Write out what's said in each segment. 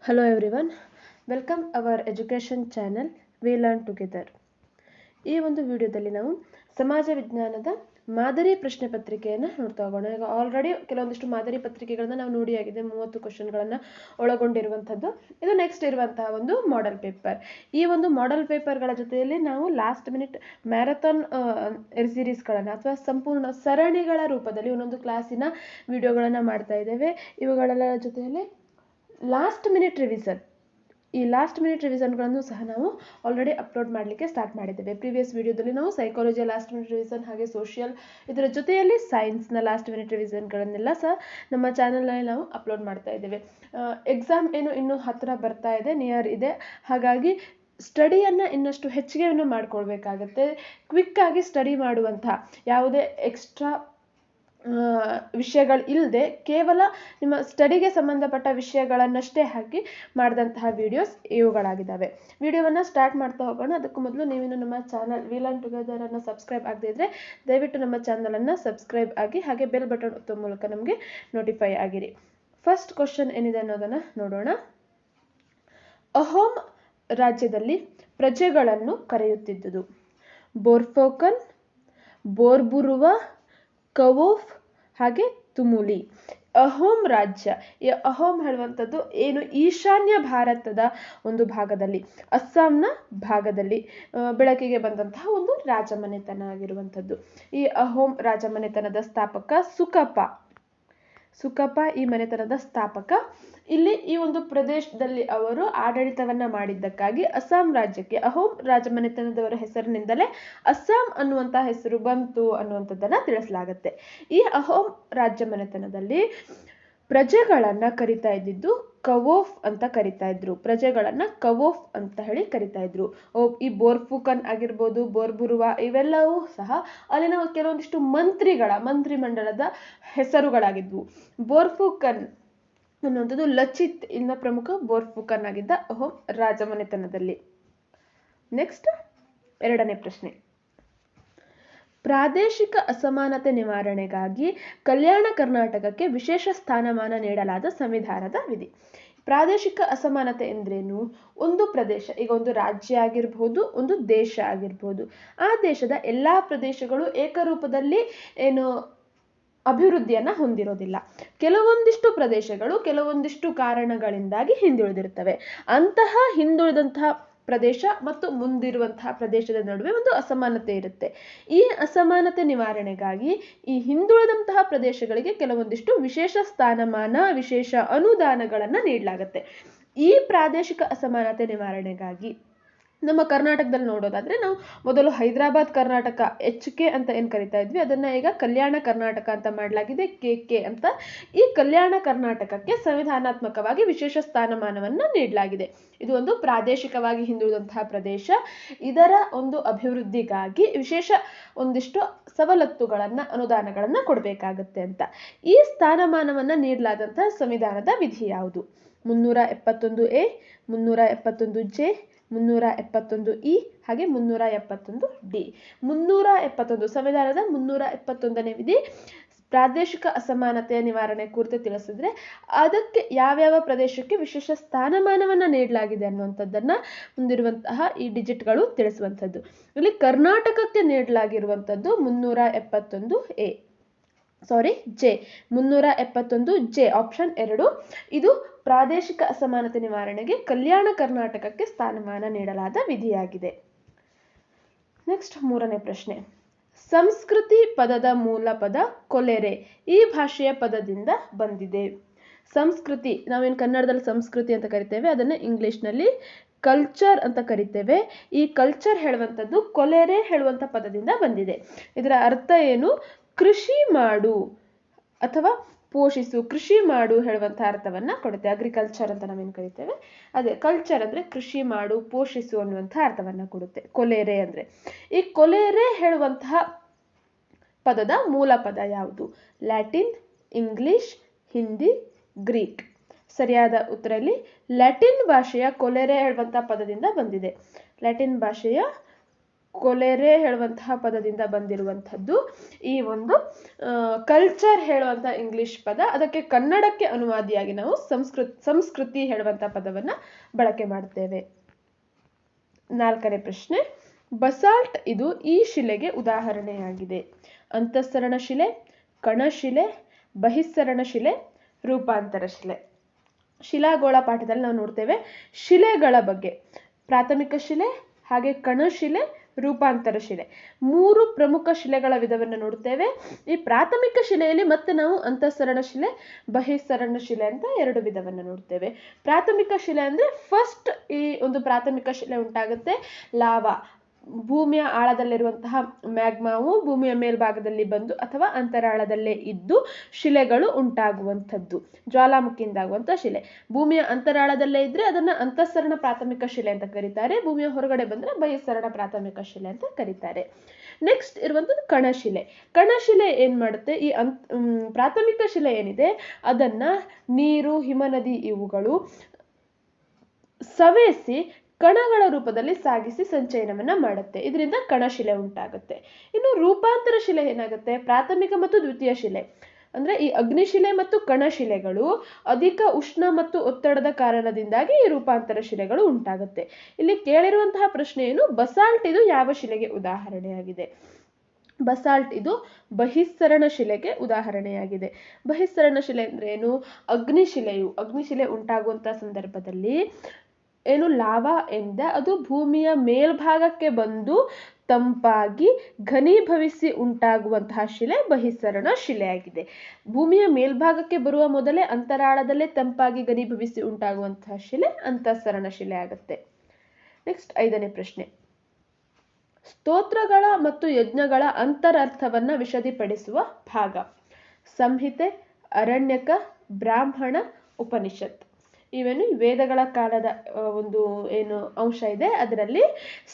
Hello everyone, welcome our education channel We Learn Together. ಈ ಒಂದು ವಿಡಿಯೋದಲ್ಲಿ ನಾವು ಸಮಾಜ ವಿಜ್ಞಾನದ ಮಾದರಿ ಪ್ರಶ್ನೆ ಪತ್ರಿಕೆಯನ್ನು ನೋಡ್ತಾ ಹೋಗೋಣ. ಈಗ ಆಲ್ರೆಡಿ ಕೆಲವೊಂದಿಷ್ಟು ಮಾದರಿ ಪತ್ರಿಕೆಗಳನ್ನ ನಾವು ನೋಡಿ ಆಗಿದೆ. 30 ಕ್ವಶನ್ಗಳನ್ನು ಒಳಗೊಂಡಿರುವಂಥದ್ದು. ಇದು ನೆಕ್ಸ್ಟ್ ಇರುವಂತಹ ಒಂದು ಮಾಡೆಲ್ ಪೇಪರ್. ಈ ಒಂದು ಮಾಡೆಲ್ ಪೇಪರ್ಗಳ ಜೊತೆಯಲ್ಲಿ ನಾವು ಲಾಸ್ಟ್ ಮಿನಿಟ್ ಮ್ಯಾರಥಾನ್ ಸೀರೀಸ್ಗಳನ್ನು ಅಥವಾ ಸಂಪೂರ್ಣ ಸರಣಿಗಳ ರೂಪದಲ್ಲಿ ಒಂದೊಂದು ಕ್ಲಾಸಿನ ವಿಡಿಯೋಗಳನ್ನು ಮಾಡ್ತಾ ಇದ್ದೇವೆ. ಇವುಗಳ ಜೊತೆಯಲ್ಲಿ ಲಾಸ್ಟ್ ಮಿನಿಟ್ ರಿವಿಷನ್ಗಳನ್ನು ಸಹ ನಾವು ಆಲ್ರೆಡಿ ಅಪ್ಲೋಡ್ ಮಾಡಲಿಕ್ಕೆ ಸ್ಟಾರ್ಟ್ ಮಾಡಿದ್ದೇವೆ. ಪ್ರೀವಿಯಸ್ ವಿಡಿಯೋದಲ್ಲಿ ನಾವು ಸೈಕಾಲಜಿಯ ಲಾಸ್ಟ್ ಮಿನಿಟ್ ರಿವಿಷನ್ ಹಾಗೆ ಸೋಷಿಯಲ್ ಇದರ ಜೊತೆಯಲ್ಲಿ ಸೈನ್ಸ್ನ ಲಾಸ್ಟ್ ಮಿನಿಟ್ ರಿವಿಷನ್ಗಳನ್ನೆಲ್ಲ ಸಹ ನಮ್ಮ ಚಾನಲ್ನಲ್ಲಿ ನಾವು ಅಪ್ಲೋಡ್ ಮಾಡ್ತಾ ಇದ್ದೇವೆ. ಎಕ್ಸಾಮ್ ಏನು ಇನ್ನೂ ಹತ್ತಿರ ಬರ್ತಾ ಇದೆ, ನಿಯರ್ ಇದೆ. ಹಾಗಾಗಿ ಸ್ಟಡಿಯನ್ನು ಇನ್ನಷ್ಟು ಹೆಚ್ಚಿಗೆಯನ್ನು ಮಾಡ್ಕೊಳ್ಬೇಕಾಗತ್ತೆ. ಕ್ವಿಕ್ಕಾಗಿ ಸ್ಟಡಿ ಮಾಡುವಂತಹ ಯಾವುದೇ ಎಕ್ಸ್ಟ್ರಾ ವಿಷಯಗಳು ಇಲ್ಲದೆ ಕೇವಲ ನಿಮ್ಮ ಸ್ಟಡಿಗೆ ಸಂಬಂಧಪಟ್ಟ ವಿಷಯಗಳನ್ನಷ್ಟೇ ಹಾಕಿ ಮಾಡಿದಂತಹ ವಿಡಿಯೋಸ್ ಇವುಗಳಾಗಿದ್ದಾವೆ. ವಿಡಿಯೋವನ್ನು ಸ್ಟಾರ್ಟ್ ಮಾಡ್ತಾ ಹೋಗೋಣ. ಅದಕ್ಕೂ ಮೊದಲು ನೀವಿನ್ನು ನಮ್ಮ ಚಾನಲ್ ವಿ ಲರ್ನ್ ಟುಗೆದರ್ ಅನ್ನು ಸಬ್ಸ್ಕ್ರೈಬ್ ಆಗದೇ ಇದ್ರೆ ದಯವಿಟ್ಟು ನಮ್ಮ ಚಾನಲನ್ನು ಸಬ್ಸ್ಕ್ರೈಬ್ ಆಗಿ ಹಾಗೆ ಬೆಲ್ ಬಟನ್ ಒತ್ತುವ ಮೂಲಕ ನಮಗೆ ನೋಟಿಫೈ ಆಗಿರಿ. ಫಸ್ಟ್ ಕ್ವಶನ್ ಏನಿದೆ ಅನ್ನೋದನ್ನು ನೋಡೋಣ. ಅಹೋಮ್ ರಾಜ್ಯದಲ್ಲಿ ಪ್ರಜೆಗಳನ್ನು ಕರೆಯುತ್ತಿದ್ದುದು ಬೋರ್ಫೋಕನ್, ಬೋರ್ಬುರುವ, ಕವೋಫ್ ಹಾಗೆ ತುಮುಲಿ. ಅಹೋಮ್ ರಾಜ್ಯ, ಈ ಅಹೋಮ್ ಹೇಳುವಂಥದ್ದು ಏನು ಈಶಾನ್ಯ ಭಾರತದ ಒಂದು ಭಾಗದಲ್ಲಿ, ಅಸ್ಸಾಂನ ಭಾಗದಲ್ಲಿ ಬೆಳಕಿಗೆ ಬಂದಂತಹ ಒಂದು ರಾಜಮನೆತನ ಆಗಿರುವಂಥದ್ದು. ಈ ಅಹೋಮ್ ರಾಜಮನೆತನದ ಸ್ಥಾಪಕ ಸುಕಪ ಈ ಮನೆತನದ ಸ್ಥಾಪಕ. ಇಲ್ಲಿ ಈ ಒಂದು ಪ್ರದೇಶದಲ್ಲಿ ಅವರು ಆಡಳಿತವನ್ನ ಮಾಡಿದ್ದಕ್ಕಾಗಿ ಅಸ್ಸಾಂ ರಾಜ್ಯಕ್ಕೆ ಅಹೋಮ್ ರಾಜಮನೆತನದವರ ಹೆಸರಿನಿಂದಲೇ ಅಸ್ಸಾಂ ಅನ್ನುವಂತಹ ಹೆಸರು ಬಂತು ಅನ್ನುವಂಥದ್ದನ್ನ ತಿಳಿಸಲಾಗುತ್ತೆ. ಈ ಅಹೋಮ್ ರಾಜಮನೆತನದಲ್ಲಿ ಪ್ರಜೆಗಳನ್ನ ಕರಿತಾ ಇದ್ದಿದ್ದು ಕವೋಫ್ ಅಂತ ಕರಿತಾ ಇದ್ರು. ಪ್ರಜೆಗಳನ್ನ ಕವೋಫ್ ಅಂತ ಹೇಳಿ ಕರಿತಾ ಇದ್ರು. ಈ ಬೋರ್ಫುಕನ್ ಆಗಿರ್ಬೋದು, ಬೋರ್ಬುರುವ ಇವೆಲ್ಲವೂ ಸಹ ಅಲ್ಲಿನ ಕೆಲವೊಂದಿಷ್ಟು ಮಂತ್ರಿಮಂಡಲದ ಹೆಸರುಗಳಾಗಿದ್ವು. ಬೋರ್ಫುಕನ್ ಅನ್ನುವಂಥದ್ದು ಲಚಿತ್ ಇನ್ನ ಪ್ರಮುಖ ಬೋರ್ಫುಕನ್ ಆಗಿದ್ದ ಅಹೋಮ್ ರಾಜಮನೆತನದಲ್ಲಿ. ನೆಕ್ಸ್ಟ್ ಎರಡನೇ ಪ್ರಶ್ನೆ. ಪ್ರಾದೇಶಿಕ ಅಸಮಾನತೆ ನಿವಾರಣೆಗಾಗಿ ಕಲ್ಯಾಣ ಕರ್ನಾಟಕಕ್ಕೆ ವಿಶೇಷ ಸ್ಥಾನಮಾನ ನೀಡಲಾದ ಸಂವಿಧಾನದ ವಿಧಿ. ಪ್ರಾದೇಶಿಕ ಅಸಮಾನತೆ ಎಂದ್ರೇನು? ಒಂದು ಪ್ರದೇಶ, ಈಗ ಒಂದು ರಾಜ್ಯ ಆಗಿರ್ಬೋದು, ಒಂದು ದೇಶ ಆಗಿರ್ಬೋದು, ಆ ದೇಶದ ಎಲ್ಲಾ ಪ್ರದೇಶಗಳು ಏಕರೂಪದಲ್ಲಿ ಏನು ಅಭಿವೃದ್ಧಿಯನ್ನ ಹೊಂದಿರೋದಿಲ್ಲ. ಕೆಲವೊಂದಿಷ್ಟು ಪ್ರದೇಶಗಳು ಕೆಲವೊಂದಿಷ್ಟು ಕಾರಣಗಳಿಂದಾಗಿ ಹಿಂದುಳಿದಿರುತ್ತವೆ. ಅಂತಹ ಹಿಂದುಳಿದಂತಹ ಪ್ರದೇಶ ಮತ್ತು ಮುಂದಿರುವಂತಹ ಪ್ರದೇಶದ ನಡುವೆ ಒಂದು ಅಸಮಾನತೆ ಇರುತ್ತೆ. ಈ ಅಸಮಾನತೆ ನಿವಾರಣೆಗಾಗಿ ಈ ಹಿಂದುಳಿದಂತಹ ಪ್ರದೇಶಗಳಿಗೆ ಕೆಲವೊಂದಿಷ್ಟು ವಿಶೇಷ ಸ್ಥಾನಮಾನ, ವಿಶೇಷ ಅನುದಾನಗಳನ್ನ ನೀಡಲಾಗುತ್ತೆ. ಈ ಪ್ರಾದೇಶಿಕ ಅಸಮಾನತೆ ನಿವಾರಣೆಗಾಗಿ ನಮ್ಮ ಕರ್ನಾಟಕದಲ್ಲಿ ನೋಡೋದಾದ್ರೆ ನಾವು ಮೊದಲು ಹೈದರಾಬಾದ್ ಕರ್ನಾಟಕ HK ಅಂತ ಏನ್ ಕರಿತಾ ಇದ್ವಿ, ಅದನ್ನ ಈಗ ಕಲ್ಯಾಣ ಕರ್ನಾಟಕ ಅಂತ ಮಾಡಲಾಗಿದೆ, KK ಅಂತ. ಈ ಕಲ್ಯಾಣ ಕರ್ನಾಟಕಕ್ಕೆ ಸಂವಿಧಾನಾತ್ಮಕವಾಗಿ ವಿಶೇಷ ಸ್ಥಾನಮಾನವನ್ನ ನೀಡಲಾಗಿದೆ. ಇದು ಒಂದು ಪ್ರಾದೇಶಿಕವಾಗಿ ಹಿಂದುಳಿದಂತಹ ಪ್ರದೇಶ. ಇದರ ಒಂದು ಅಭಿವೃದ್ಧಿಗಾಗಿ ವಿಶೇಷ ಒಂದಿಷ್ಟು ಸವಲತ್ತುಗಳನ್ನ, ಅನುದಾನಗಳನ್ನ ಕೊಡಬೇಕಾಗುತ್ತೆ ಅಂತ. ಈ ಸ್ಥಾನಮಾನವನ್ನ ನೀಡಲಾದಂತಹ ಸಂವಿಧಾನದ ವಿಧಿ ಯಾವುದು? 371A, 371J, 371E ಹಾಗೆ 371D. 371 ಸಂವಿಧಾನದ 371ನೇ ವಿಧಿ ಪ್ರಾದೇಶಿಕ ಅಸಮಾನತೆಯ ನಿವಾರಣೆ ಕುರಿತು ತಿಳಿಸಿದ್ರೆ ಅದಕ್ಕೆ ಯಾವ್ಯಾವ ಪ್ರದೇಶಕ್ಕೆ ವಿಶೇಷ ಸ್ಥಾನಮಾನವನ್ನ ನೀಡಲಾಗಿದೆ ಅನ್ನುವಂಥದ್ದನ್ನ ಮುಂದಿರುವಂತಹ ಈ ಡಿಜಿಟ್ಗಳು ತಿಳಿಸುವಂಥದ್ದು. ಇಲ್ಲಿ ಕರ್ನಾಟಕಕ್ಕೆ ನೀಡಲಾಗಿರುವಂಥದ್ದು 371J ಆಪ್ಷನ್ 2. ಇದು ಪ್ರಾದೇಶಿಕ ಅಸಮಾನತೆ ನಿವಾರಣೆಗೆ ಕಲ್ಯಾಣ ಕರ್ನಾಟಕಕ್ಕೆ ಸ್ಥಾನಮಾನ ನೀಡಲಾದ ವಿಧಿಯಾಗಿದೆ. ನೆಕ್ಸ್ಟ್ ಮೂರನೇ ಪ್ರಶ್ನೆ. ಸಂಸ್ಕೃತಿ ಪದದ ಮೂಲ ಪದ ಕೊಲೆರೆ ಈ ಭಾಷೆಯ ಪದದಿಂದ ಬಂದಿದೆ. ಸಂಸ್ಕೃತಿ, ನಾವೇನು ಕನ್ನಡದಲ್ಲಿ ಸಂಸ್ಕೃತಿ ಅಂತ ಕರಿತೇವೆ, ಅದನ್ನ ಇಂಗ್ಲಿಷ್ನಲ್ಲಿ ಕಲ್ಚರ್ ಅಂತ ಕರಿತೇವೆ. ಈ ಕಲ್ಚರ್ ಹೇಳುವಂಥದ್ದು ಕೊಲೆರೆ ಹೇಳುವಂಥ ಪದದಿಂದ ಬಂದಿದೆ. ಇದರ ಅರ್ಥ ಏನು? ಕೃಷಿ ಮಾಡು ಅಥವಾ ಪೋಷಿಸು, ಕೃಷಿ ಮಾಡು ಹೇಳುವಂತಹ ಅರ್ಥವನ್ನ ಕೊಡುತ್ತೆ. ಅಗ್ರಿಕಲ್ಚರ್ ಅಂತ ನಾವೇನು ಕರಿತೇವೆ ಅದೇ ಕಲ್ಚರ್ ಅಂದ್ರೆ ಕೃಷಿ ಮಾಡು, ಪೋಷಿಸು ಅನ್ನುವಂತಹ ಅರ್ಥವನ್ನ ಕೊಡುತ್ತೆ ಕೊಲೆರೆ ಅಂದ್ರೆ. ಈ ಕೊಲೆರೆ ಹೇಳುವಂತಹ ಪದದ ಮೂಲ ಪದ ಯಾವುದು? Latin, English, Hindi, Greek. ಸರಿಯಾದ ಉತ್ತರ ಇಲ್ಲಿ ಲ್ಯಾಟಿನ್ ಭಾಷೆಯ ಕೊಲೆರೆ ಹೇಳುವಂತಹ ಪದದಿಂದ ಬಂದಿದೆ. ಲ್ಯಾಟಿನ್ ಭಾಷೆಯ ಕೊಲೆರೆ ಹೇಳುವಂತಹ ಪದದಿಂದ ಬಂದಿರುವಂಥದ್ದು ಈ ಒಂದು ಕಲ್ಚರ್ ಹೇಳುವಂಥ ಇಂಗ್ಲಿಷ್ ಪದ. ಅದಕ್ಕೆ ಕನ್ನಡಕ್ಕೆ ಅನುವಾದಿಯಾಗಿ ನಾವು ಸಂಸ್ಕೃತಿ ಹೇಳುವಂಥ ಪದವನ್ನು ಬಳಕೆ ಮಾಡ್ತೇವೆ. 4ನೇ ಪ್ರಶ್ನೆ, ಬಸಾಲ್ಟ್ ಇದು ಈ ಶಿಲೆಗೆ ಉದಾಹರಣೆಯಾಗಿದೆ. ಅಂತಃಸರಣ ಶಿಲೆ, ಕಣಶಿಲೆ, ಬಹಿಸ್ಸರಣ ಶಿಲೆ, ರೂಪಾಂತರ ಶಿಲೆ. ಶಿಲಾಗೋಳ ಪಾಠದಲ್ಲಿ ನಾವು ನೋಡ್ತೇವೆ ಶಿಲೆಗಳ ಬಗ್ಗೆ. ಪ್ರಾಥಮಿಕ ಶಿಲೆ, ಹಾಗೆ ಕಣಶಿಲೆ, ರೂಪಾಂತರ ಶಿಲೆ, 3 ಪ್ರಮುಖ ಶಿಲೆಗಳ ವಿಧವನ್ನು ನೋಡುತ್ತೇವೆ. ಈ ಪ್ರಾಥಮಿಕ ಶಿಲೆಯಲ್ಲಿ ಮತ್ತೆ ನಾವು ಅಂತಃಸರಣ ಶಿಲೆ, ಬಹಿಸ್ಸರಣ ಶಿಲೆ ಅಂತ 2 ವಿಧವನ್ನು ನೋಡ್ತೇವೆ. ಪ್ರಾಥಮಿಕ ಶಿಲೆ ಅಂದ್ರೆ ಫಸ್ಟ್ ಈ ಒಂದು ಪ್ರಾಥಮಿಕ ಶಿಲೆ ಉಂಟಾಗುತ್ತೆ ಲಾವಾ, ಭೂಮಿಯ ಆಳದಲ್ಲಿರುವಂತಹ ಮ್ಯಾಗ್ಮಾವು ಭೂಮಿಯ ಮೇಲ್ಭಾಗದಲ್ಲಿ ಬಂದು ಅಥವಾ ಅಂತರಾಳದಲ್ಲೇ ಇದ್ದು ಶಿಲೆಗಳು ಉಂಟಾಗುವಂಥದ್ದು, ಜ್ವಾಲಾಮುಖಿಯಿಂದಾಗುವಂಥ ಶಿಲೆ. ಭೂಮಿಯ ಅಂತರಾಳದಲ್ಲೇ ಇದ್ರೆ ಅದನ್ನ ಅಂತಃಸರಣ ಪ್ರಾಥಮಿಕ ಶಿಲೆ ಅಂತ ಕರೀತಾರೆ, ಭೂಮಿಯ ಹೊರಗಡೆ ಬಂದ್ರೆ ಬಹಿಸ್ಸರಣ ಪ್ರಾಥಮಿಕ ಶಿಲೆ ಅಂತ ಕರೀತಾರೆ. ನೆಕ್ಸ್ಟ್ ಇರುವಂಥದ್ದು ಕಣಶಿಲೆ. ಕಣಶಿಲೆ ಏನ್ ಮಾಡುತ್ತೆ, ಈ ಪ್ರಾಥಮಿಕ ಶಿಲೆ ಏನಿದೆ ಅದನ್ನ ನೀರು, ಹಿಮನದಿ ಇವುಗಳು ಸವೆಸಿ ಕಣಗಳ ರೂಪದಲ್ಲಿ ಸಾಗಿಸಿ ಸಂಚಯನವನ್ನ ಮಾಡುತ್ತೆ, ಇದರಿಂದ ಕಣಶಿಲೆ ಉಂಟಾಗುತ್ತೆ. ಇನ್ನು ರೂಪಾಂತರ ಶಿಲೆ ಏನಾಗುತ್ತೆ, ಪ್ರಾಥಮಿಕ ಮತ್ತು ದ್ವಿತೀಯ ಶಿಲೆ ಅಂದ್ರೆ ಈ ಅಗ್ನಿಶಿಲೆ ಮತ್ತು ಕಣಶಿಲೆಗಳು ಅಧಿಕ ಉಷ್ಣ ಮತ್ತು ಒತ್ತಡದ ಕಾರಣದಿಂದಾಗಿ ಈ ರೂಪಾಂತರ ಶಿಲೆಗಳು ಉಂಟಾಗುತ್ತೆ. ಇಲ್ಲಿ ಕೇಳಿರುವಂತಹ ಪ್ರಶ್ನೆ ಏನು, ಬಸಾಲ್ಟ್ ಇದು ಯಾವ ಶಿಲೆಗೆ ಉದಾಹರಣೆಯಾಗಿದೆ? ಬಸಾಲ್ಟ್ ಇದು ಬಹಿಸ್ಸರಣ ಶಿಲೆಗೆ ಉದಾಹರಣೆಯಾಗಿದೆ. ಬಹಿಸ್ಸರಣ ಶಿಲೆ ಅಂದ್ರೆ ಏನು, ಅಗ್ನಿಶಿಲೆ ಉಂಟಾಗುವಂತಹ ಸಂದರ್ಭದಲ್ಲಿ ಏನು ಲಾವಾ ಎಂದ ಅದು ಭೂಮಿಯ ಮೇಲ್ಭಾಗಕ್ಕೆ ಬಂದು ತಂಪಾಗಿ ಘನೀಭವಿಸಿ ಉಂಟಾಗುವಂತಹ ಶಿಲೆ ಬಹಿಸ್ಸರಣ ಶಿಲೆಯಾಗಿದೆ. ಭೂಮಿಯ ಮೇಲ್ಭಾಗಕ್ಕೆ ಬರುವ ಮೊದಲೇ ಅಂತರಾಳದಲ್ಲೇ ತಂಪಾಗಿ ಘನೀಭವಿಸಿ ಉಂಟಾಗುವಂತಹ ಶಿಲೆ ಅಂತಃಸರಣ ಶಿಲೆ ಆಗುತ್ತೆ. ನೆಕ್ಸ್ಟ್ 5ನೇ ಪ್ರಶ್ನೆ, ಸ್ತೋತ್ರಗಳ ಮತ್ತು ಯಜ್ಞಗಳ ಅಂತರರ್ಥವನ್ನ ವಿಶದೀಪಡಿಸುವ ಭಾಗ. ಸಂಹಿತೆ, ಅರಣ್ಯಕ, ಬ್ರಾಹ್ಮಣ, ಉಪನಿಷತ್. ಇವೇನು ವೇದಗಳ ಕಾಲದ ಒಂದು ಏನು ಅಂಶ ಇದೆ ಅದರಲ್ಲಿ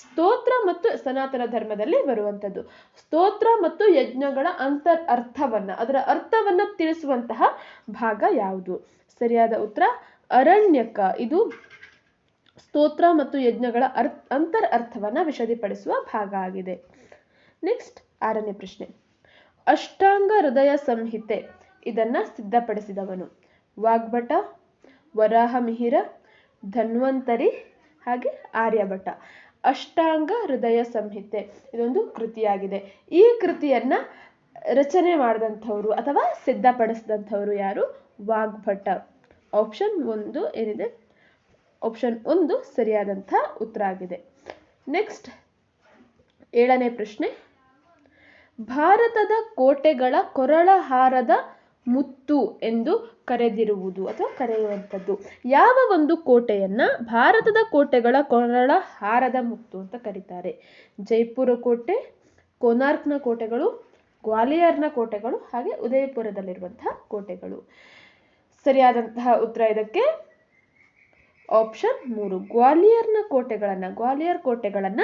ಸ್ತೋತ್ರ ಮತ್ತು ಸನಾತನ ಧರ್ಮದಲ್ಲಿ ಬರುವಂಥದ್ದು. ಸ್ತೋತ್ರ ಮತ್ತು ಯಜ್ಞಗಳ ಅರ್ಥವನ್ನ ಅದರ ಅರ್ಥವನ್ನ ತಿಳಿಸುವಂತಹ ಭಾಗ ಯಾವುದು? ಸರಿಯಾದ ಉತ್ತರ ಅರಣ್ಯಕ. ಇದು ಸ್ತೋತ್ರ ಮತ್ತು ಯಜ್ಞಗಳ ಅರ್ಥವನ್ನ ವಿಶದೀಪಡಿಸುವ ಭಾಗ ಆಗಿದೆ. ನೆಕ್ಸ್ಟ್ 6ನೇ ಪ್ರಶ್ನೆ, ಅಷ್ಟಾಂಗ ಹೃದಯ ಸಂಹಿತೆ ಇದನ್ನ ಸಿದ್ಧಪಡಿಸಿದವನು? ವಾಗ್ಭಟ, ವರಾಹ ಮಿಹಿರ, ಧನ್ವಂತರಿ, ಹಾಗೆ ಆರ್ಯಭಟ. ಅಷ್ಟಾಂಗ ಹೃದಯ ಸಂಹಿತೆ ಇದೊಂದು ಕೃತಿಯಾಗಿದೆ. ಈ ಕೃತಿಯನ್ನ ರಚನೆ ಮಾಡಿದಂಥವ್ರು ಅಥವಾ ಸಿದ್ಧಪಡಿಸಿದಂಥವ್ರು ಯಾರು? ವಾಗ್ಭಟ. ಆಪ್ಷನ್ 1 ಏನಿದೆ, ಆಪ್ಷನ್ 1 ಸರಿಯಾದಂಥ ಉತ್ತರ ಆಗಿದೆ. ನೆಕ್ಸ್ಟ್ 7ನೇ ಪ್ರಶ್ನೆ, ಭಾರತದ ಕೋಟೆಗಳ ಕೊರಳಹಾರದ ಮುತ್ತು ಎಂದು ಕರೆದಿರುವುದು ಅಥವಾ ಕರೆಯುವಂಥದ್ದು. ಯಾವ ಒಂದು ಕೋಟೆಯನ್ನ ಭಾರತದ ಕೋಟೆಗಳ ಕೊರಳ ಹಾರದ ಮುತ್ತು ಅಂತ ಕರೀತಾರೆ? ಜೈಪುರ ಕೋಟೆ, ಕೋನಾರ್ಕ್ನ ಕೋಟೆಗಳು, ಗ್ವಾಲಿಯರ್ನ ಕೋಟೆಗಳು, ಹಾಗೆ ಉದಯಪುರದಲ್ಲಿರುವಂತಹ ಕೋಟೆಗಳು. ಸರಿಯಾದಂತಹ ಉತ್ತರ ಇದಕ್ಕೆ ಆಪ್ಷನ್ 3 ಗ್ವಾಲಿಯರ್ ಕೋಟೆಗಳನ್ನ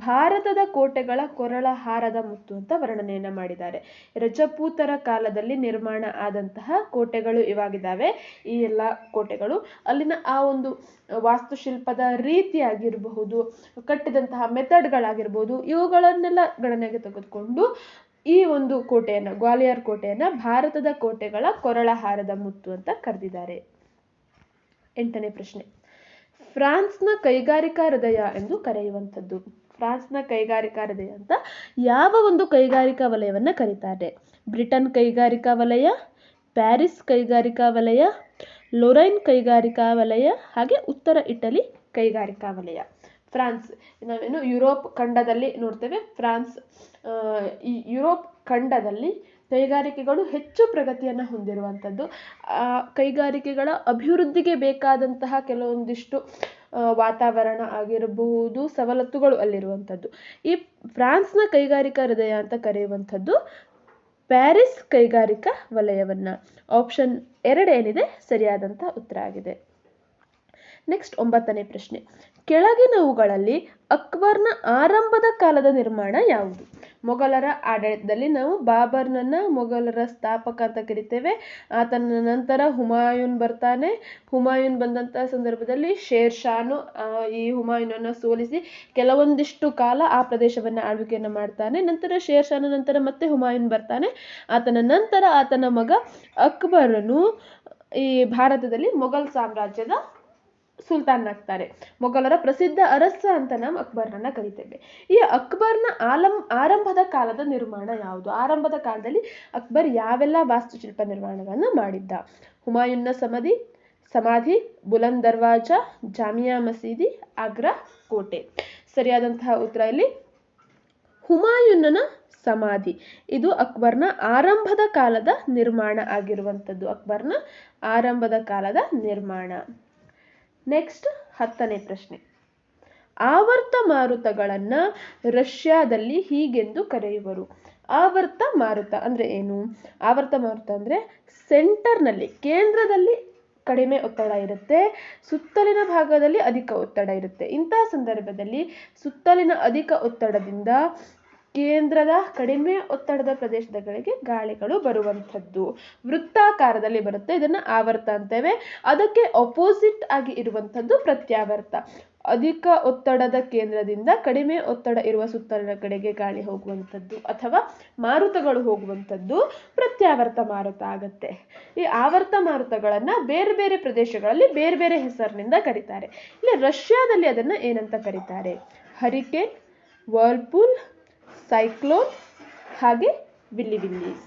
ಭಾರತದ ಕೋಟೆಗಳ ಕೊರಳ ಹಾರದ ಮುತ್ತು ಅಂತ ವರ್ಣನೆಯನ್ನ ಮಾಡಿದ್ದಾರೆ. ರಜಪೂತರ ಕಾಲದಲ್ಲಿ ನಿರ್ಮಾಣ ಆದಂತಹ ಕೋಟೆಗಳು ಇವಾಗಿದ್ದಾವೆ. ಈ ಎಲ್ಲ ಕೋಟೆಗಳು ಅಲ್ಲಿನ ಆ ಒಂದು ವಾಸ್ತುಶಿಲ್ಪದ ರೀತಿ ಆಗಿರಬಹುದು, ಕಟ್ಟಿದಂತಹ ಮೆಥಡ್ಗಳಾಗಿರ್ಬೋದು, ಇವುಗಳನ್ನೆಲ್ಲ ಗಣನೆಗೆ ತೆಗೆದುಕೊಂಡು ಈ ಒಂದು ಕೋಟೆಯನ್ನ, ಗ್ವಾಲಿಯರ್ ಕೋಟೆಯನ್ನ ಭಾರತದ ಕೋಟೆಗಳ ಕೊರಳ ಹಾರದ ಮುತ್ತು ಅಂತ ಕರೆದಿದ್ದಾರೆ. 8ನೇ ಪ್ರಶ್ನೆ, ಫ್ರಾನ್ಸ್ನ ಕೈಗಾರಿಕಾ ಹೃದಯ ಎಂದು ಕರೆಯುವಂಥದ್ದು. ಫ್ರಾನ್ಸ್ನ ಕೈಗಾರಿಕಾ ಹೃದಯ ಅಂತ ಯಾವ ಒಂದು ಕೈಗಾರಿಕಾ ವಲಯವನ್ನ ಕರೀತಾರೆ? ಬ್ರಿಟನ್ ಕೈಗಾರಿಕಾ ವಲಯ, ಪ್ಯಾರಿಸ್ ಕೈಗಾರಿಕಾ ವಲಯ, ಲೊರೈನ್ ಕೈಗಾರಿಕಾ ವಲಯ, ಹಾಗೆ ಉತ್ತರ ಇಟಲಿ ಕೈಗಾರಿಕಾ ವಲಯ. ಫ್ರಾನ್ಸ್ ನಾವೇನು ಯುರೋಪ್ ಖಂಡದಲ್ಲಿ ನೋಡ್ತೇವೆ. ಫ್ರಾನ್ಸ್ ಈ ಯುರೋಪ್ ಖಂಡದಲ್ಲಿ ಕೈಗಾರಿಕೆಗಳು ಹೆಚ್ಚು ಪ್ರಗತಿಯನ್ನು ಹೊಂದಿರುವಂಥದ್ದು. ಆ ಕೈಗಾರಿಕೆಗಳ ಅಭಿವೃದ್ಧಿಗೆ ಬೇಕಾದಂತಹ ಕೆಲವೊಂದಿಷ್ಟು ವಾತಾವರಣ ಆಗಿರಬಹುದು, ಸವಲತ್ತುಗಳು ಅಲ್ಲಿರುವಂಥದ್ದು. ಈ ಫ್ರಾನ್ಸ್ನ ಕೈಗಾರಿಕಾ ಹೃದಯ ಅಂತ ಕರೆಯುವಂಥದ್ದು ಪ್ಯಾರಿಸ್ ಕೈಗಾರಿಕಾ ವಲಯವನ್ನ. ಆಪ್ಷನ್ 2 ಏನಿದೆ ಸರಿಯಾದಂಥ ಉತ್ತರ ಆಗಿದೆ. ನೆಕ್ಸ್ಟ್ 9ನೇ ಪ್ರಶ್ನೆ, ಕೆಳಗಿನವುಗಳಲ್ಲಿ ಅಕ್ಬರ್ನ ಆರಂಭದ ಕಾಲದ ನಿರ್ಮಾಣ ಯಾವುದು? ಮೊಘಲರ ಆಡಳಿತದಲ್ಲಿ ನಾವು ಬಾಬರ್ನನ್ನ ಮೊಘಲರ ಸ್ಥಾಪಕ ಅಂತ ಕರಿತೇವೆ. ಆತನ ನಂತರ ಹುಮಾಯೂನ್ ಬರ್ತಾನೆ. ಹುಮಾಯೂನ್ ಬಂದಂಥ ಸಂದರ್ಭದಲ್ಲಿ ಶೇರ್ ಶಾನು ಈ ಹುಮಾಯೂನನ್ನು ಸೋಲಿಸಿ ಕೆಲವೊಂದಿಷ್ಟು ಕಾಲ ಆ ಪ್ರದೇಶವನ್ನು ಆಳ್ವಿಕೆಯನ್ನು ಮಾಡ್ತಾನೆ. ನಂತರ ಶೇರ್ ಶಾನ ನಂತರ ಮತ್ತೆ ಹುಮಾಯೂನ್ ಬರ್ತಾನೆ. ಆತನ ನಂತರ ಆತನ ಮಗ ಅಕ್ಬರನು ಈ ಭಾರತದಲ್ಲಿ ಮೊಘಲ್ ಸಾಮ್ರಾಜ್ಯದ ಸುಲ್ತಾನ್ ಮೊಘಲರ ಪ್ರಸಿದ್ಧ ಅರಸ ಅಂತ ನಾವು ಅಕ್ಬರ್ನನ್ನ ಕರಿತೇವೆ. ಈ ಅಕ್ಬರ್ನ ಆರಂಭದ ಕಾಲದ ನಿರ್ಮಾಣ ಯಾವುದು? ಆರಂಭದ ಕಾಲದಲ್ಲಿ ಅಕ್ಬರ್ ಯಾವೆಲ್ಲ ವಾಸ್ತುಶಿಲ್ಪ ನಿರ್ಮಾಣಗಳನ್ನು ಮಾಡಿದ್ದ? ಹುಮಾಯೂನ್ನ ಸಮಾಧಿ, ಬುಲಂದ್ ದರ್ವಾಜ, ಜಾಮಿಯಾ ಮಸೀದಿ, ಆಗ್ರಾ ಕೋಟೆ. ಸರಿಯಾದಂತಹ ಉತ್ತರ ಇಲ್ಲಿ ಹುಮಾಯೂನ್ನ ಸಮಾಧಿ. ಇದು ಅಕ್ಬರ್ನ ಆರಂಭದ ಕಾಲದ ನಿರ್ಮಾಣ ಆಗಿರುವಂಥದ್ದು. ಅಕ್ಬರ್ನ ಆರಂಭದ ಕಾಲದ ನಿರ್ಮಾಣ. ನೆಕ್ಸ್ಟ್ 10ನೇ ಪ್ರಶ್ನೆ. ಆವರ್ತ ಮಾರುತಗಳನ್ನ ರಷ್ಯಾದಲ್ಲಿ ಹೀಗೆಂದು ಕರೆಯುವರು. ಆವರ್ತ ಮಾರುತ ಅಂದ್ರೆ ಏನು? ಆವರ್ತ ಮಾರುತ ಅಂದ್ರೆ ಸೆಂಟರ್ನಲ್ಲಿ, ಕೇಂದ್ರದಲ್ಲಿ ಕಡಿಮೆ ಒತ್ತಡ ಇರುತ್ತೆ, ಸುತ್ತಲಿನ ಭಾಗದಲ್ಲಿ ಅಧಿಕ ಒತ್ತಡ ಇರುತ್ತೆ. ಇಂತಹ ಸಂದರ್ಭದಲ್ಲಿ ಸುತ್ತಲಿನ ಅಧಿಕ ಒತ್ತಡದಿಂದ ಕೇಂದ್ರದ ಕಡಿಮೆ ಒತ್ತಡದ ಪ್ರದೇಶಗಳಿಗೆ ಗಾಳಿಗಳು ಬರುವಂಥದ್ದು. ವೃತ್ತಾಕಾರದಲ್ಲಿ ಬರುತ್ತೆ. ಇದನ್ನ ಆವರ್ತ ಅಂತೇವೆ. ಅದಕ್ಕೆ ಅಪೋಸಿಟ್ ಆಗಿ ಇರುವಂಥದ್ದು ಪ್ರತ್ಯಾವರ್ತ. ಅಧಿಕ ಒತ್ತಡದ ಕೇಂದ್ರದಿಂದ ಕಡಿಮೆ ಒತ್ತಡ ಇರುವ ಸುತ್ತಲಿನ ಕಡೆಗೆ ಗಾಳಿ ಹೋಗುವಂಥದ್ದು ಅಥವಾ ಮಾರುತಗಳು ಹೋಗುವಂಥದ್ದು ಪ್ರತ್ಯಾವರ್ತ ಮಾರುತ ಆಗತ್ತೆ. ಈ ಆವರ್ತ ಮಾರುತಗಳನ್ನ ಬೇರೆ ಬೇರೆ ಪ್ರದೇಶಗಳಲ್ಲಿ ಬೇರೆ ಬೇರೆ ಹೆಸರಿನಿಂದ ಕರೀತಾರೆ. ಇಲ್ಲಿ ರಷ್ಯಾದಲ್ಲಿ ಅದನ್ನ ಏನಂತ ಕರೀತಾರೆ? ಹರಿಕೇನ್, ವರ್ಲ್ಪೂಲ್, ಸೈಕ್ಲೋನ್ ಹಾಗೆ ವಿಲ್ಲಿಸ್.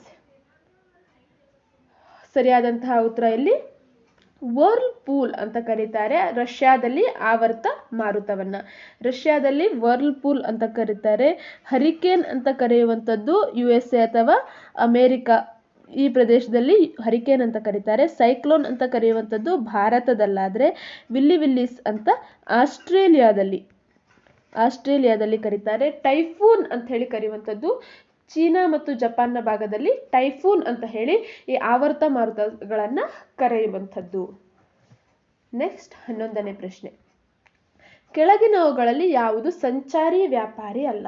ಸರಿಯಾದಂತಹ ಉತ್ತರ ಇಲ್ಲಿ ವರ್ಲ್ಪೂಲ್ ಅಂತ ಕರೀತಾರೆ ರಷ್ಯಾದಲ್ಲಿ ಆವರ್ತ ಮಾರುತವನ್ನ. ರಷ್ಯಾದಲ್ಲಿ ವರ್ಲ್ಪೂಲ್ ಅಂತ ಕರೀತಾರೆ. ಹರಿಕೇನ್ ಅಂತ ಕರೆಯುವಂಥದ್ದು USA ಅಥವಾ ಅಮೇರಿಕಾ ಈ ಪ್ರದೇಶದಲ್ಲಿ ಹರಿಕೇನ್ ಅಂತ ಕರೀತಾರೆ. ಸೈಕ್ಲೋನ್ ಅಂತ ಕರೆಯುವಂಥದ್ದು ಭಾರತದಲ್ಲಾದ್ರೆ ವಿಲ್ಲಿಸ್ ಅಂತ ಆಸ್ಟ್ರೇಲಿಯಾದಲ್ಲಿ ಕರೀತಾರೆ. ಟೈಫೂನ್ ಅಂತ ಹೇಳಿ ಕರೆಯುವಂಥದ್ದು ಚೀನಾ ಮತ್ತು ಜಪಾನ್ನ ಭಾಗದಲ್ಲಿ ಟೈಫೂನ್ ಅಂತ ಹೇಳಿ ಈ ಆವರ್ತ ಮಾರುತಗಳನ್ನ ಕರೆಯುವಂಥದ್ದು. ನೆಕ್ಸ್ಟ್ 11ನೇ ಪ್ರಶ್ನೆ. ಕೆಳಗಿನವುಗಳಲ್ಲಿ ಯಾವುದು ಸಂಚಾರಿ ವ್ಯಾಪಾರಿ ಅಲ್ಲ?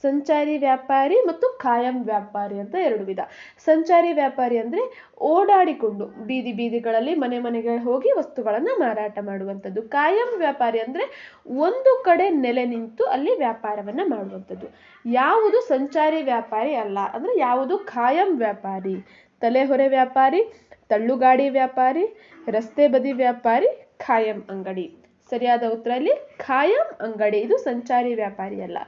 ಸಂಚಾರಿ ವ್ಯಾಪಾರಿ ಮತ್ತು ಕಾಯಂ ವ್ಯಾಪಾರಿ ಅಂತ ಎರಡು ವಿಧ. ಸಂಚಾರಿ ವ್ಯಾಪಾರಿ ಅಂದ್ರೆ ಓಡಾಡಿಕೊಂಡು ಬೀದಿಗಳಲ್ಲಿ ಮನೆಗೆ ಹೋಗಿ ವಸ್ತುಗಳನ್ನ ಮಾರಾಟ ಮಾಡುವಂಥದ್ದು. ಕಾಯಂ ವ್ಯಾಪಾರಿ ಅಂದ್ರೆ ಒಂದು ಕಡೆ ನೆಲೆ ನಿಂತು ಅಲ್ಲಿ ವ್ಯಾಪಾರವನ್ನ ಮಾಡುವಂಥದ್ದು. ಯಾವುದು ಸಂಚಾರಿ ವ್ಯಾಪಾರಿ ಅಲ್ಲ ಅಂದ್ರೆ ಯಾವುದು ಕಾಯಂ ವ್ಯಾಪಾರಿ? ತಲೆಹೊರೆ ವ್ಯಾಪಾರಿ, ತಳ್ಳುಗಾಡಿ ವ್ಯಾಪಾರಿ, ರಸ್ತೆ ಬದಿ ವ್ಯಾಪಾರಿ, ಖಾಯಂ ಅಂಗಡಿ. ಸರಿಯಾದ ಉತ್ತರ ಇಲ್ಲಿ ಖಾಯಂ ಅಂಗಡಿ. ಇದು ಸಂಚಾರಿ ವ್ಯಾಪಾರಿ ಅಲ್ಲ.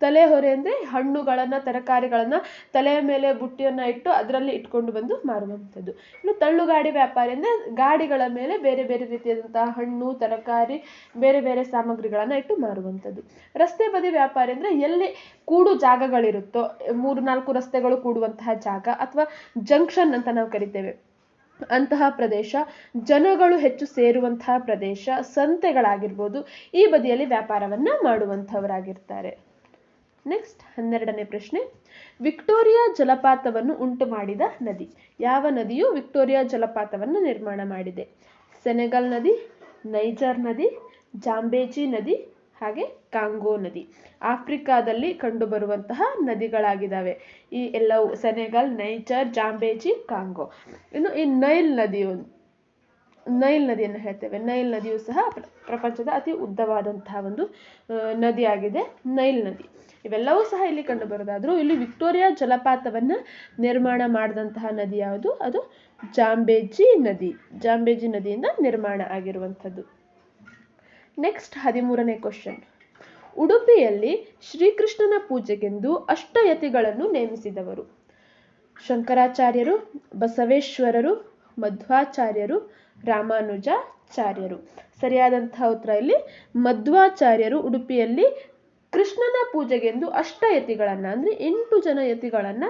ತಲೆಹೊರೆ ಅಂದ್ರೆ ಹಣ್ಣುಗಳನ್ನ ತರಕಾರಿಗಳನ್ನ ತಲೆಯ ಮೇಲೆ ಬುಟ್ಟಿಯನ್ನ ಇಟ್ಟು ಅದರಲ್ಲಿ ಇಟ್ಕೊಂಡು ಬಂದು ಮಾರುವಂಥದ್ದು. ಇನ್ನು ತಳ್ಳುಗಾಡಿ ವ್ಯಾಪಾರಿ ಅಂದ್ರೆ ಗಾಡಿಗಳ ಮೇಲೆ ಬೇರೆ ಬೇರೆ ರೀತಿಯಾದಂತಹ ಹಣ್ಣು ತರಕಾರಿ ಬೇರೆ ಬೇರೆ ಸಾಮಗ್ರಿಗಳನ್ನ ಇಟ್ಟು ಮಾರುವಂಥದ್ದು. ರಸ್ತೆ ಬದಿ ವ್ಯಾಪಾರಿ ಅಂದ್ರೆ ಎಲ್ಲಿ ಕೂಡು ಜಾಗಗಳಿರುತ್ತೋ, 3-4 ರಸ್ತೆಗಳು ಕೂಡುವಂತಹ ಜಾಗ ಅಥವಾ ಜಂಕ್ಷನ್ ಅಂತ ನಾವು ಕರಿತೇವೆ, ಅಂತಹ ಪ್ರದೇಶ, ಜನಗಳು ಹೆಚ್ಚು ಸೇರುವಂತಹ ಪ್ರದೇಶ, ಸಂತೆಗಳಾಗಿರ್ಬೋದು, ಈ ಬದಿಯಲ್ಲಿ ವ್ಯಾಪಾರವನ್ನ ಮಾಡುವಂಥವರಾಗಿರ್ತಾರೆ. ನೆಕ್ಸ್ಟ್ 12ನೇ ಪ್ರಶ್ನೆ. ವಿಕ್ಟೋರಿಯಾ ಜಲಪಾತವನ್ನು ಉಂಟು ಮಾಡಿದ ನದಿ. ಯಾವ ನದಿಯು ವಿಕ್ಟೋರಿಯಾ ಜಲಪಾತವನ್ನು ನಿರ್ಮಾಣ ಮಾಡಿದೆ? ಸೆನೆಗಲ್ ನದಿ, ನೈಜರ್ ನದಿ, ಜಾಂಬೇಜಿ ನದಿ ಹಾಗೆ ಕಾಂಗೋ ನದಿ. ಆಫ್ರಿಕಾದಲ್ಲಿ ಕಂಡುಬರುವಂತಹ ನದಿಗಳಾಗಿದ್ದಾವೆ ಈ ಎಲ್ಲವೂ. Senegal, Niger, Zambezi, Congo. ಇನ್ನು ಈ ನೈಲ್ ನದಿಯನ್ನು ಹೇಳ್ತೇವೆ. ನೈಲ್ ನದಿಯು ಸಹ ಪ್ರಪಂಚದ ಅತಿ ಉದ್ದವಾದಂತಹ ಒಂದು ನದಿಯಾಗಿದೆ ನೈಲ್ ನದಿ. ಇವೆಲ್ಲವೂ ಸಹ ಇಲ್ಲಿ ಕಂಡು ಬರೋದಾದ್ರೂ ಇಲ್ಲಿ ವಿಕ್ಟೋರಿಯಾ ಜಲಪಾತವನ್ನ ನಿರ್ಮಾಣ ಮಾಡಿದಂತಹ ನದಿ ಯಾವುದು? ಅದು ಜಾಂಬೇಜಿ ನದಿ. ಜಾಂಬೇಜಿ ನದಿಯಿಂದ ನಿರ್ಮಾಣ ಆಗಿರುವಂಥದ್ದು. ನೆಕ್ಸ್ಟ್ 13ನೇ ಕ್ವಶನ್. ಉಡುಪಿಯಲ್ಲಿ ಶ್ರೀಕೃಷ್ಣನ ಪೂಜೆಗೆಂದು ಅಷ್ಟಯತಿಗಳನ್ನು ನೇಮಿಸಿದವರು. ಶಂಕರಾಚಾರ್ಯರು, ಬಸವೇಶ್ವರರು, ಮಧ್ವಾಚಾರ್ಯರು, ರಾಮಾನುಜಾಚಾರ್ಯರು. ಸರಿಯಾದಂತಹ ಉತ್ತರ ಇಲ್ಲಿ ಮಧ್ವಾಚಾರ್ಯರು ಉಡುಪಿಯಲ್ಲಿ ಕೃಷ್ಣನ ಪೂಜೆಗೆಂದು ಅಷ್ಟಯತಿಗಳನ್ನ ಅಂದ್ರೆ 8 ಜನ ಯತಿಗಳನ್ನ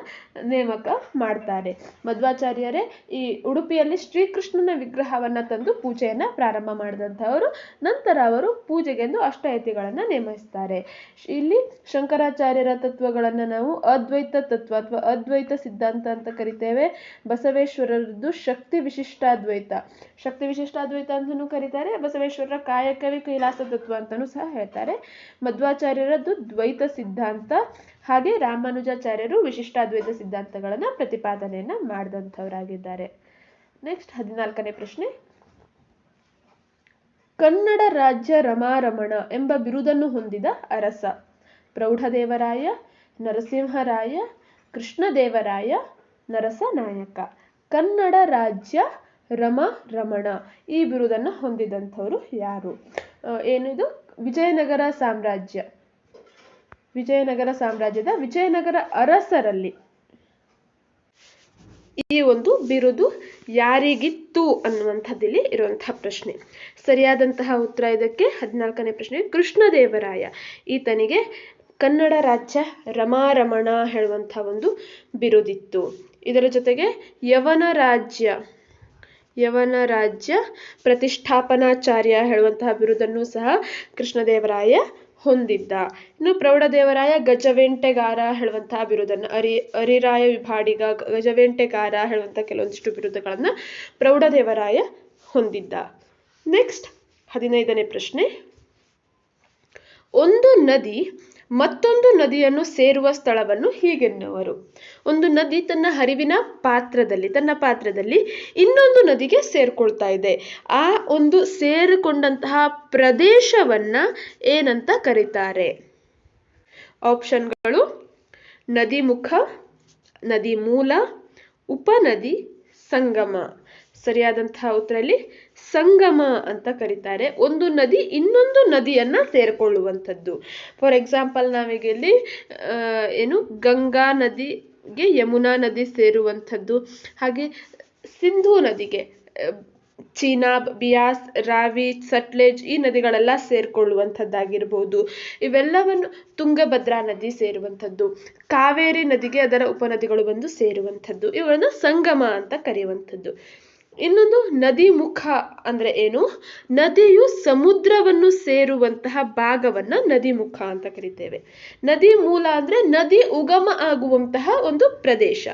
ನೇಮಕ ಮಾಡ್ತಾರೆ. ಮಧ್ವಾಚಾರ್ಯರೇ ಈ ಉಡುಪಿಯಲ್ಲಿ ಶ್ರೀಕೃಷ್ಣನ ವಿಗ್ರಹವನ್ನ ತಂದು ಪೂಜೆಯನ್ನ ಪ್ರಾರಂಭ ಮಾಡಿದಂಥವರು. ನಂತರ ಅವರು ಪೂಜೆಗೆಂದು ಅಷ್ಟಯತಿಗಳನ್ನ ನೇಮಿಸ್ತಾರೆ. ಇಲ್ಲಿ ಶಂಕರಾಚಾರ್ಯರ ತತ್ವಗಳನ್ನ ನಾವು ಅದ್ವೈತ ತತ್ವ ಅಥವಾ ಅದ್ವೈತ ಸಿದ್ಧಾಂತ ಅಂತ ಕರಿತೇವೆ. ಬಸವೇಶ್ವರರದ್ದು ಶಕ್ತಿ ವಿಶಿಷ್ಟಾದ್ವೈತ ಅಂತಲೂ ಕರೀತಾರೆ. ಬಸವೇಶ್ವರರ ಕಾಯಕವೇ ಕೈಲಾಸ ತತ್ವ ಅಂತಲೂ ಸಹ ಹೇಳ್ತಾರೆ. ಮಧ್ವಾಚಾರ್ಯರ ಶಂಕರಾಚಾರ್ಯರದ್ದು ದ್ವೈತ ಸಿದ್ಧಾಂತ, ಹಾಗೆ ರಾಮಾನುಜಾಚಾರ್ಯರು ವಿಶಿಷ್ಟಾದ್ವೈತ ಸಿದ್ಧಾಂತಗಳನ್ನು ಪ್ರತಿಪಾದನೆಯನ್ನ ಮಾಡಿದಂಥವರಾಗಿದ್ದಾರೆ. ನೆಕ್ಸ್ಟ್ 14ನೇ ಪ್ರಶ್ನೆ. ಕನ್ನಡ ರಾಜ್ಯ ರಮಾರಮಣ ಎಂಬ ಬಿರುದನ್ನು ಹೊಂದಿದ ಅರಸ. ಪ್ರೌಢದೇವರಾಯ, ನರಸಿಂಹರಾಯ, ಕೃಷ್ಣದೇವರಾಯ, ನರಸನಾಯಕ. ಕನ್ನಡ ರಾಜ್ಯ ರಮಾರಮಣ ಈ ಬಿರುದನ್ನು ಹೊಂದಿದಂಥವರು ಯಾರು? ಏನಿದು? ವಿಜಯನಗರ ಸಾಮ್ರಾಜ್ಯದ ವಿಜಯನಗರ ಅರಸರಲ್ಲಿ ಈ ಒಂದು ಬಿರುದು ಯಾರಿಗಿತ್ತು ಅನ್ನುವಂಥದ್ದಿಲ್ಲಿ ಇರುವಂತಹ ಪ್ರಶ್ನೆ. ಸರಿಯಾದಂತಹ ಉತ್ತರ ಇದಕ್ಕೆ 14ನೇ ಪ್ರಶ್ನೆ ಕೃಷ್ಣದೇವರಾಯ. ಈತನಿಗೆ ಕನ್ನಡ ರಾಜ್ಯ ರಮಾರಮಣ ಹೇಳುವಂಥ ಒಂದು ಬಿರುದಿತ್ತು. ಇದರ ಜೊತೆಗೆ ಯವನ ರಾಜ್ಯ ಪ್ರತಿಷ್ಠಾಪನಾಚಾರ್ಯ ಹೇಳುವಂತಹ ಬಿರುದನ್ನು ಸಹ ಕೃಷ್ಣದೇವರಾಯ ಹೊಂದಿದ್ದ. ಇನ್ನು ಪ್ರೌಢದೇವರಾಯ ಗಜವೆಂಟೆಗಾರ ಹೇಳುವಂತಹ ಬಿರುದನ್ನು, ಅರಿರಾಯ ವಿಭಾಡಿಗ, ಗಜವೆಂಟೆಗಾರ ಹೇಳುವಂತಹ ಕೆಲವೊಂದಿಷ್ಟು ಬಿರುದುಗಳನ್ನ ಪ್ರೌಢದೇವರಾಯ ಹೊಂದಿದ್ದ. ನೆಕ್ಸ್ಟ್ 15ನೇ ಪ್ರಶ್ನೆ. ಒಂದು ನದಿ ಮತ್ತೊಂದು ನದಿಯನ್ನು ಸೇರುವ ಸ್ಥಳವನ್ನು ಹೀಗೆನ್ನುವರು. ಒಂದು ನದಿ ತನ್ನ ಹರಿವಿನ ಪಾತ್ರದಲ್ಲಿ ಇನ್ನೊಂದು ನದಿಗೆ ಸೇರ್ಕೊಳ್ತಾ ಇದೆ. ಆ ಒಂದು ಸೇರಿಕೊಂಡಂತಹ ಪ್ರದೇಶವನ್ನ ಏನಂತ ಕರೀತಾರೆ? ಆಪ್ಷನ್ಗಳು: ನದಿ ಮುಖ, ನದಿ ಮೂಲ, ಉಪನದಿ, ಸಂಗಮ. ಸರಿಯಾದಂತಹ ಉತ್ತರ ಇಲ್ಲಿ ಸಂಗಮ ಅಂತ ಕರೀತಾರೆ. ಒಂದು ನದಿ ಇನ್ನೊಂದು ನದಿಯನ್ನ ಸೇರಿಕೊಳ್ಳುವಂಥದ್ದು. ಫಾರ್ ಎಕ್ಸಾಂಪಲ್ ನಾವೀಗ ಇಲ್ಲಿ ಗಂಗಾ ನದಿಗೆ ಯಮುನಾ ನದಿ ಸೇರುವಂಥದ್ದು, ಹಾಗೆ ಸಿಂಧೂ ನದಿಗೆ ಚೀನಾಬ್, ಬಿಯಾಸ್, ರಾವಿ, ಸಟ್ಲೇಜ್ ಈ ನದಿಗಳೆಲ್ಲ ಸೇರ್ಕೊಳ್ಳುವಂಥದ್ದಾಗಿರ್ಬೋದು. ಇವೆಲ್ಲವನ್ನು ತುಂಗಭದ್ರಾ ನದಿ ಸೇರುವಂಥದ್ದು, ಕಾವೇರಿ ನದಿಗೆ ಅದರ ಉಪನದಿಗಳು ಬಂದು ಸೇರುವಂಥದ್ದು, ಇವುಗಳನ್ನು ಸಂಗಮ ಅಂತ ಕರೆಯುವಂಥದ್ದು. ಇನ್ನೊಂದು ನದಿ ಮುಖ ಅಂದ್ರೆ ಏನು? ನದಿಯು ಸಮುದ್ರವನ್ನು ಸೇರುವಂತಹ ಭಾಗವನ್ನ ನದಿ ಮುಖ ಅಂತ ಕರಿತೇವೆ. ನದಿ ಮೂಲ ಅಂದ್ರೆ ನದಿ ಉಗಮ ಆಗುವಂತಹ ಒಂದು ಪ್ರದೇಶ.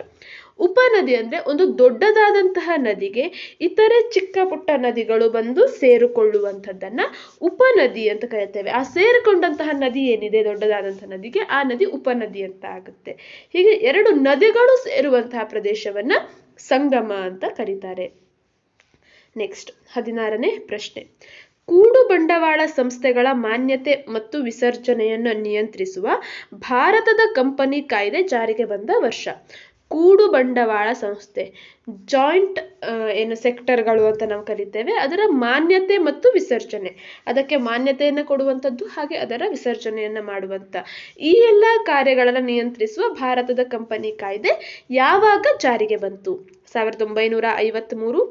ಉಪನದಿ ಅಂದ್ರೆ ಒಂದು ದೊಡ್ಡದಾದಂತಹ ನದಿಗೆ ಇತರೆ ಚಿಕ್ಕ ಪುಟ್ಟ ನದಿಗಳು ಬಂದು ಸೇರಿಕೊಳ್ಳುವಂಥದ್ದನ್ನ ಉಪನದಿ ಅಂತ ಕರಿತೇವೆ. ಆ ಸೇರಿಕೊಂಡಂತಹ ನದಿ ಏನಿದೆ ದೊಡ್ಡದಾದಂತಹ ನದಿಗೆ, ಆ ನದಿ ಉಪನದಿ ಅಂತ ಆಗುತ್ತೆ. ಹೀಗೆ ಎರಡು ನದಿಗಳು ಸೇರುವಂತಹ ಪ್ರದೇಶವನ್ನ ಸಂಗಮ ಅಂತ ಕರೀತಾರೆ. ನೆಕ್ಸ್ಟ್ 16ನೇ ಪ್ರಶ್ನೆ. ಕೂಡು ಬಂಡವಾಳ ಸಂಸ್ಥೆಗಳ ಮಾನ್ಯತೆ ಮತ್ತು ವಿಸರ್ಜನೆಯನ್ನು ನಿಯಂತ್ರಿಸುವ ಭಾರತದ ಕಂಪನಿ ಕಾಯ್ದೆ ಜಾರಿಗೆ ಬಂದ ವರ್ಷ. ಕೂಡು ಬಂಡವಾಳ ಸಂಸ್ಥೆ, ಜಾಯಿಂಟ್ ಸೆಕ್ಟರ್ಗಳು ಅಂತ ನಾವು ಕರಿತೇವೆ, ಅದರ ಮಾನ್ಯತೆ ಮತ್ತು ವಿಸರ್ಜನೆ, ಅದಕ್ಕೆ ಮಾನ್ಯತೆಯನ್ನು ಕೊಡುವಂಥದ್ದು ಹಾಗೆ ಅದರ ವಿಸರ್ಜನೆಯನ್ನು ಮಾಡುವಂಥ ಈ ಎಲ್ಲ ಕಾರ್ಯಗಳನ್ನು ನಿಯಂತ್ರಿಸುವ ಭಾರತದ ಕಂಪನಿ ಕಾಯ್ದೆ ಯಾವಾಗ ಜಾರಿಗೆ ಬಂತು? 1953,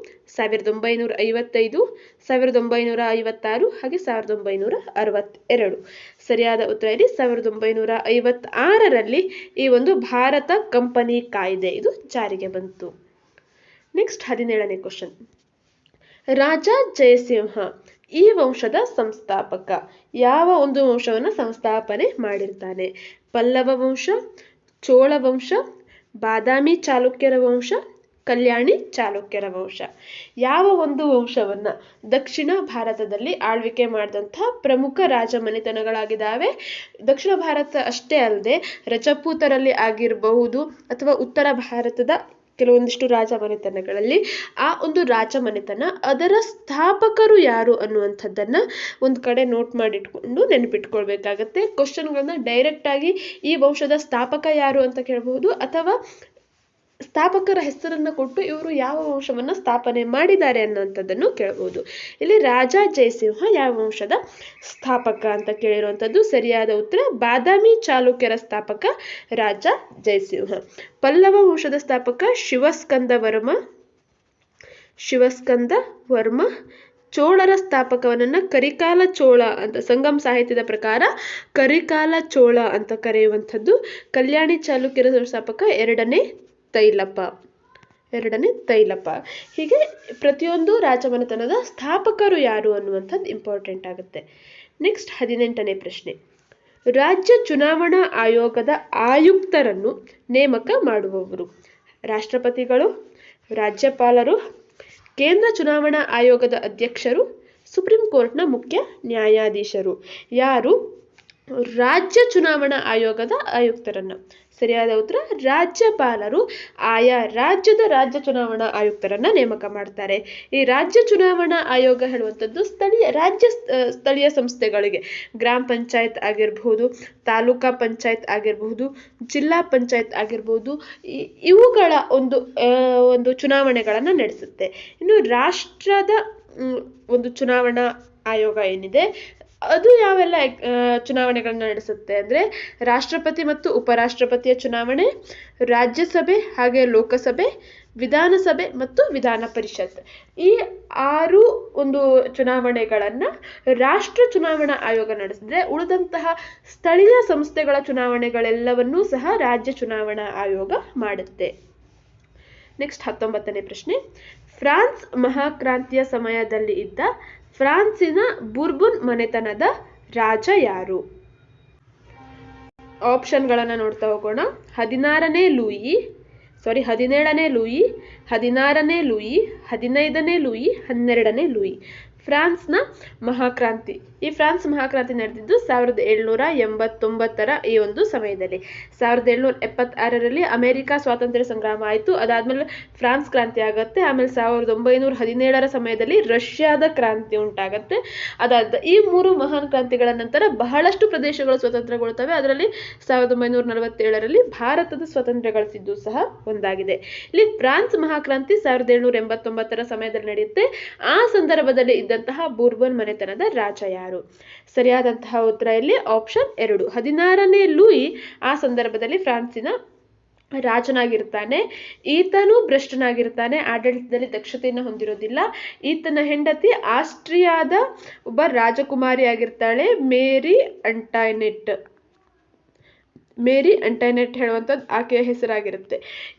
1955, 1956 ಹಾಗೆ 1962. ಸರಿಯಾದ ಉತ್ತರ ಇಲ್ಲಿ 1956ರಲ್ಲಿ ಈ ಒಂದು ಭಾರತ ಕಂಪನಿ ಕಾಯ್ದೆ ಇದು ಜಾರಿಗೆ ಬಂತು. ನೆಕ್ಸ್ಟ್ 17ನೇ ಕ್ವಶನ್. ರಾಜಾ ಜಯಸಿಂಹ ಈ ವಂಶದ ಸಂಸ್ಥಾಪಕ. ಯಾವ ಒಂದು ವಂಶವನ್ನು ಸಂಸ್ಥಾಪನೆ ಮಾಡಿರ್ತಾನೆ? ಪಲ್ಲವ ವಂಶ, ಚೋಳ ವಂಶ, ಬಾದಾಮಿ ಚಾಲುಕ್ಯರ ವಂಶ, ಕಲ್ಯಾಣಿ ಚಾಲುಕ್ಯರ ವಂಶ. ಯಾವ ಒಂದು ವಂಶವನ್ನ ದಕ್ಷಿಣ ಭಾರತದಲ್ಲಿ ಆಳ್ವಿಕೆ ಮಾಡಿದಂತಹ ಪ್ರಮುಖ ರಾಜಮನೆತನಗಳಾಗಿದ್ದಾವೆ. ದಕ್ಷಿಣ ಭಾರತ ಅಷ್ಟೇ ಅಲ್ಲದೆ ರಜಪೂತರಲ್ಲಿ ಆಗಿರಬಹುದು ಅಥವಾ ಉತ್ತರ ಭಾರತದ ಕೆಲವೊಂದಿಷ್ಟು ರಾಜಮನೆತನಗಳಲ್ಲಿ ಆ ಒಂದು ರಾಜಮನೆತನ ಅದರ ಸ್ಥಾಪಕರು ಯಾರು ಅನ್ನುವಂಥದ್ದನ್ನ ಒಂದು ಕಡೆ ನೋಟ್ ಮಾಡಿಟ್ಕೊಂಡು ನೆನಪಿಟ್ಕೊಳ್ಬೇಕಾಗತ್ತೆ. ಕ್ವಶನ್ಗಳನ್ನ ಡೈರೆಕ್ಟ್ ಆಗಿ ಈ ವಂಶದ ಸ್ಥಾಪಕ ಯಾರು ಅಂತ ಕೇಳಬಹುದು, ಅಥವಾ ಸ್ಥಾಪಕರ ಹೆಸರನ್ನ ಕೊಟ್ಟು ಇವರು ಯಾವ ವಂಶವನ್ನ ಸ್ಥಾಪನೆ ಮಾಡಿದ್ದಾರೆ ಅನ್ನುವಂಥದ್ದನ್ನು ಕೇಳಬಹುದು. ಇಲ್ಲಿ ರಾಜಾ ಜಯಸಿಂಹ ಯಾವ ವಂಶದ ಸ್ಥಾಪಕ ಅಂತ ಕೇಳಿರುವಂಥದ್ದು. ಸರಿಯಾದ ಉತ್ತರ ಬಾದಾಮಿ ಚಾಲುಕ್ಯರ ಸ್ಥಾಪಕ ರಾಜ ಜಯಸಿಂಹ. ಪಲ್ಲವ ವಂಶದ ಸ್ಥಾಪಕ ಶಿವಸ್ಕಂದ ವರ್ಮ. ಚೋಳರ ಸ್ಥಾಪಕವನ್ನ ಕರಿಕಾಲ ಚೋಳ ಅಂತ ಸಂಗಮ್ ಸಾಹಿತ್ಯದ ಪ್ರಕಾರ ಕರಿಕಾಲ ಚೋಳ ಅಂತ ಕರೆಯುವಂಥದ್ದು. ಕಲ್ಯಾಣಿ ಚಾಲುಕ್ಯರ ಸ್ಥಾಪಕ ಎರಡನೇ ತೈಲಪ. ಹೀಗೆ ಪ್ರತಿಯೊಂದು ರಾಜಮನೆತನದ ಸ್ಥಾಪಕರು ಯಾರು ಅನ್ನುವಂಥದ್ದು ಇಂಪಾರ್ಟೆಂಟ್ ಆಗುತ್ತೆ. ನೆಕ್ಸ್ಟ್ 18ನೇ ಪ್ರಶ್ನೆ. ರಾಜ್ಯ ಚುನಾವಣಾ ಆಯೋಗದ ಆಯುಕ್ತರನ್ನು ನೇಮಕ ಮಾಡುವವರು ರಾಷ್ಟ್ರಪತಿಗಳು, ರಾಜ್ಯಪಾಲರು, ಕೇಂದ್ರ ಚುನಾವಣಾ ಆಯೋಗದ ಅಧ್ಯಕ್ಷರು, ಸುಪ್ರೀಂ ಕೋರ್ಟ್ನ ಮುಖ್ಯ ನ್ಯಾಯಾಧೀಶರು. ಯಾರು ರಾಜ್ಯ ಚುನಾವಣಾ ಆಯೋಗದ ಆಯುಕ್ತರನ್ನ. ಸರಿಯಾದ ಉತ್ತರ ರಾಜ್ಯಪಾಲರು ಆಯಾ ರಾಜ್ಯದ ರಾಜ್ಯ ಚುನಾವಣಾ ಆಯುಕ್ತರನ್ನ ನೇಮಕ ಮಾಡ್ತಾರೆ. ಈ ರಾಜ್ಯ ಚುನಾವಣಾ ಆಯೋಗ ಹೇಳುವಂಥದ್ದು ಸ್ಥಳೀಯ ಸಂಸ್ಥೆಗಳಿಗೆ, ಗ್ರಾಮ ಪಂಚಾಯತ್ ಆಗಿರಬಹುದು, ತಾಲೂಕಾ ಪಂಚಾಯತ್ ಆಗಿರಬಹುದು, ಜಿಲ್ಲಾ ಪಂಚಾಯತ್ ಆಗಿರಬಹುದು, ಇವುಗಳ ಒಂದು ಚುನಾವಣೆಗಳನ್ನು ನಡೆಸುತ್ತೆ. ಇನ್ನು ರಾಷ್ಟ್ರದ ಒಂದು ಚುನಾವಣಾ ಆಯೋಗ ಏನಿದೆ ಅದು ಯಾವೆಲ್ಲ ಚುನಾವಣೆಗಳನ್ನ ನಡೆಸುತ್ತೆ ಅಂದರೆ ರಾಷ್ಟ್ರಪತಿ ಮತ್ತು ಉಪರಾಷ್ಟ್ರಪತಿಯ ಚುನಾವಣೆ, ರಾಜ್ಯಸಭೆ ಹಾಗೆ ಲೋಕಸಭೆ, ವಿಧಾನಸಭೆ ಮತ್ತು ವಿಧಾನ ಪರಿಷತ್. ಈ 6 ಒಂದು ಚುನಾವಣೆಗಳನ್ನು ರಾಷ್ಟ್ರ ಚುನಾವಣಾ ಆಯೋಗ ನಡೆಸಿದ್ರೆ ಉಳಿದಂತಹ ಸ್ಥಳೀಯ ಸಂಸ್ಥೆಗಳ ಚುನಾವಣೆಗಳೆಲ್ಲವನ್ನೂ ಸಹ ರಾಜ್ಯ ಚುನಾವಣಾ ಆಯೋಗ ಮಾಡುತ್ತೆ. ನೆಕ್ಸ್ಟ್ 19ನೇ ಪ್ರಶ್ನೆ. ಫ್ರಾನ್ಸ್ ಮಹಾಕ್ರಾಂತಿಯ ಸಮಯದಲ್ಲಿ ಇದ್ದ ಫ್ರಾನ್ಸಿನ ಬುರ್ಬನ್ ಮನೆತನದ ರಾಜ ಯಾರು? ಆಪ್ಷನ್ಗಳನ್ನು ನೋಡ್ತಾ ಹೋಗೋಣ. 17ನೇ ಲೂಯಿ, 16ನೇ ಲೂಯಿ, 15ನೇ ಲೂಯಿ, 12ನೇ ಲೂಯಿ. ಫ್ರಾನ್ಸ್ನ ಮಹಾಕ್ರಾಂತಿ. ಈ ಫ್ರಾನ್ಸ್ ಮಹಾಕ್ರಾಂತಿ ನಡೆದಿದ್ದು 1789ರ ಈ ಒಂದು ಸಮಯದಲ್ಲಿ. 1776ರಲ್ಲಿ ಅಮೆರಿಕ ಸ್ವಾತಂತ್ರ್ಯ ಸಂಗ್ರಾಮ ಆಯಿತು. ಅದಾದ್ಮೇಲೆ ಫ್ರಾನ್ಸ್ ಕ್ರಾಂತಿ ಆಗುತ್ತೆ. ಆಮೇಲೆ 1917ರ ಸಮಯದಲ್ಲಿ ರಷ್ಯಾದ ಕ್ರಾಂತಿ ಉಂಟಾಗತ್ತೆ. ಈ 3 ಮಹಾನ್ ಕ್ರಾಂತಿಗಳ ನಂತರ ಬಹಳಷ್ಟು ಪ್ರದೇಶಗಳು ಸ್ವತಂತ್ರಗೊಳ್ಳುತ್ತವೆ. ಅದರಲ್ಲಿ 1947ರಲ್ಲಿ ಭಾರತದ ಸ್ವಾತಂತ್ರ್ಯ ಗಳಿಸಿದ್ದು ಸಹ ಒಂದಾಗಿದೆ. ಇಲ್ಲಿ ಫ್ರಾನ್ಸ್ ಮಹಾಕ್ರಾಂತಿ 1789ರ ಸಮಯದಲ್ಲಿ ನಡೆಯುತ್ತೆ. ಆ ಸಂದರ್ಭದಲ್ಲಿ ಇದ್ದಂತಹ ಬೂರ್ಬನ್ ಮನೆತನದ ರಾಜ ಯಾರು? ಸರಿಯಾದಂತಹ ಉತ್ತರ ಇಲ್ಲಿ ಆಪ್ಷನ್ 2, 16ನೇ ಲೂಯಿ ಆ ಸಂದರ್ಭದಲ್ಲಿ ಫ್ರಾನ್ಸಿನ ರಾಜನಾಗಿರ್ತಾನೆ. ಈತನು ಭ್ರಷ್ಟನಾಗಿರ್ತಾನೆ, ಆಡಳಿತದಲ್ಲಿ ದಕ್ಷತೆಯನ್ನು ಹೊಂದಿರೋದಿಲ್ಲ. ಈತನ ಹೆಂಡತಿ ಆಸ್ಟ್ರಿಯಾದ ಒಬ್ಬ ರಾಜಕುಮಾರಿ ಆಗಿರ್ತಾಳೆ, ಮೇರಿ ಅಂಟೈನೆಟ್ ಹೇಳುವಂಥದ್ದು ಆಕೆಯ ಹೆಸರಾಗಿರುತ್ತೆ.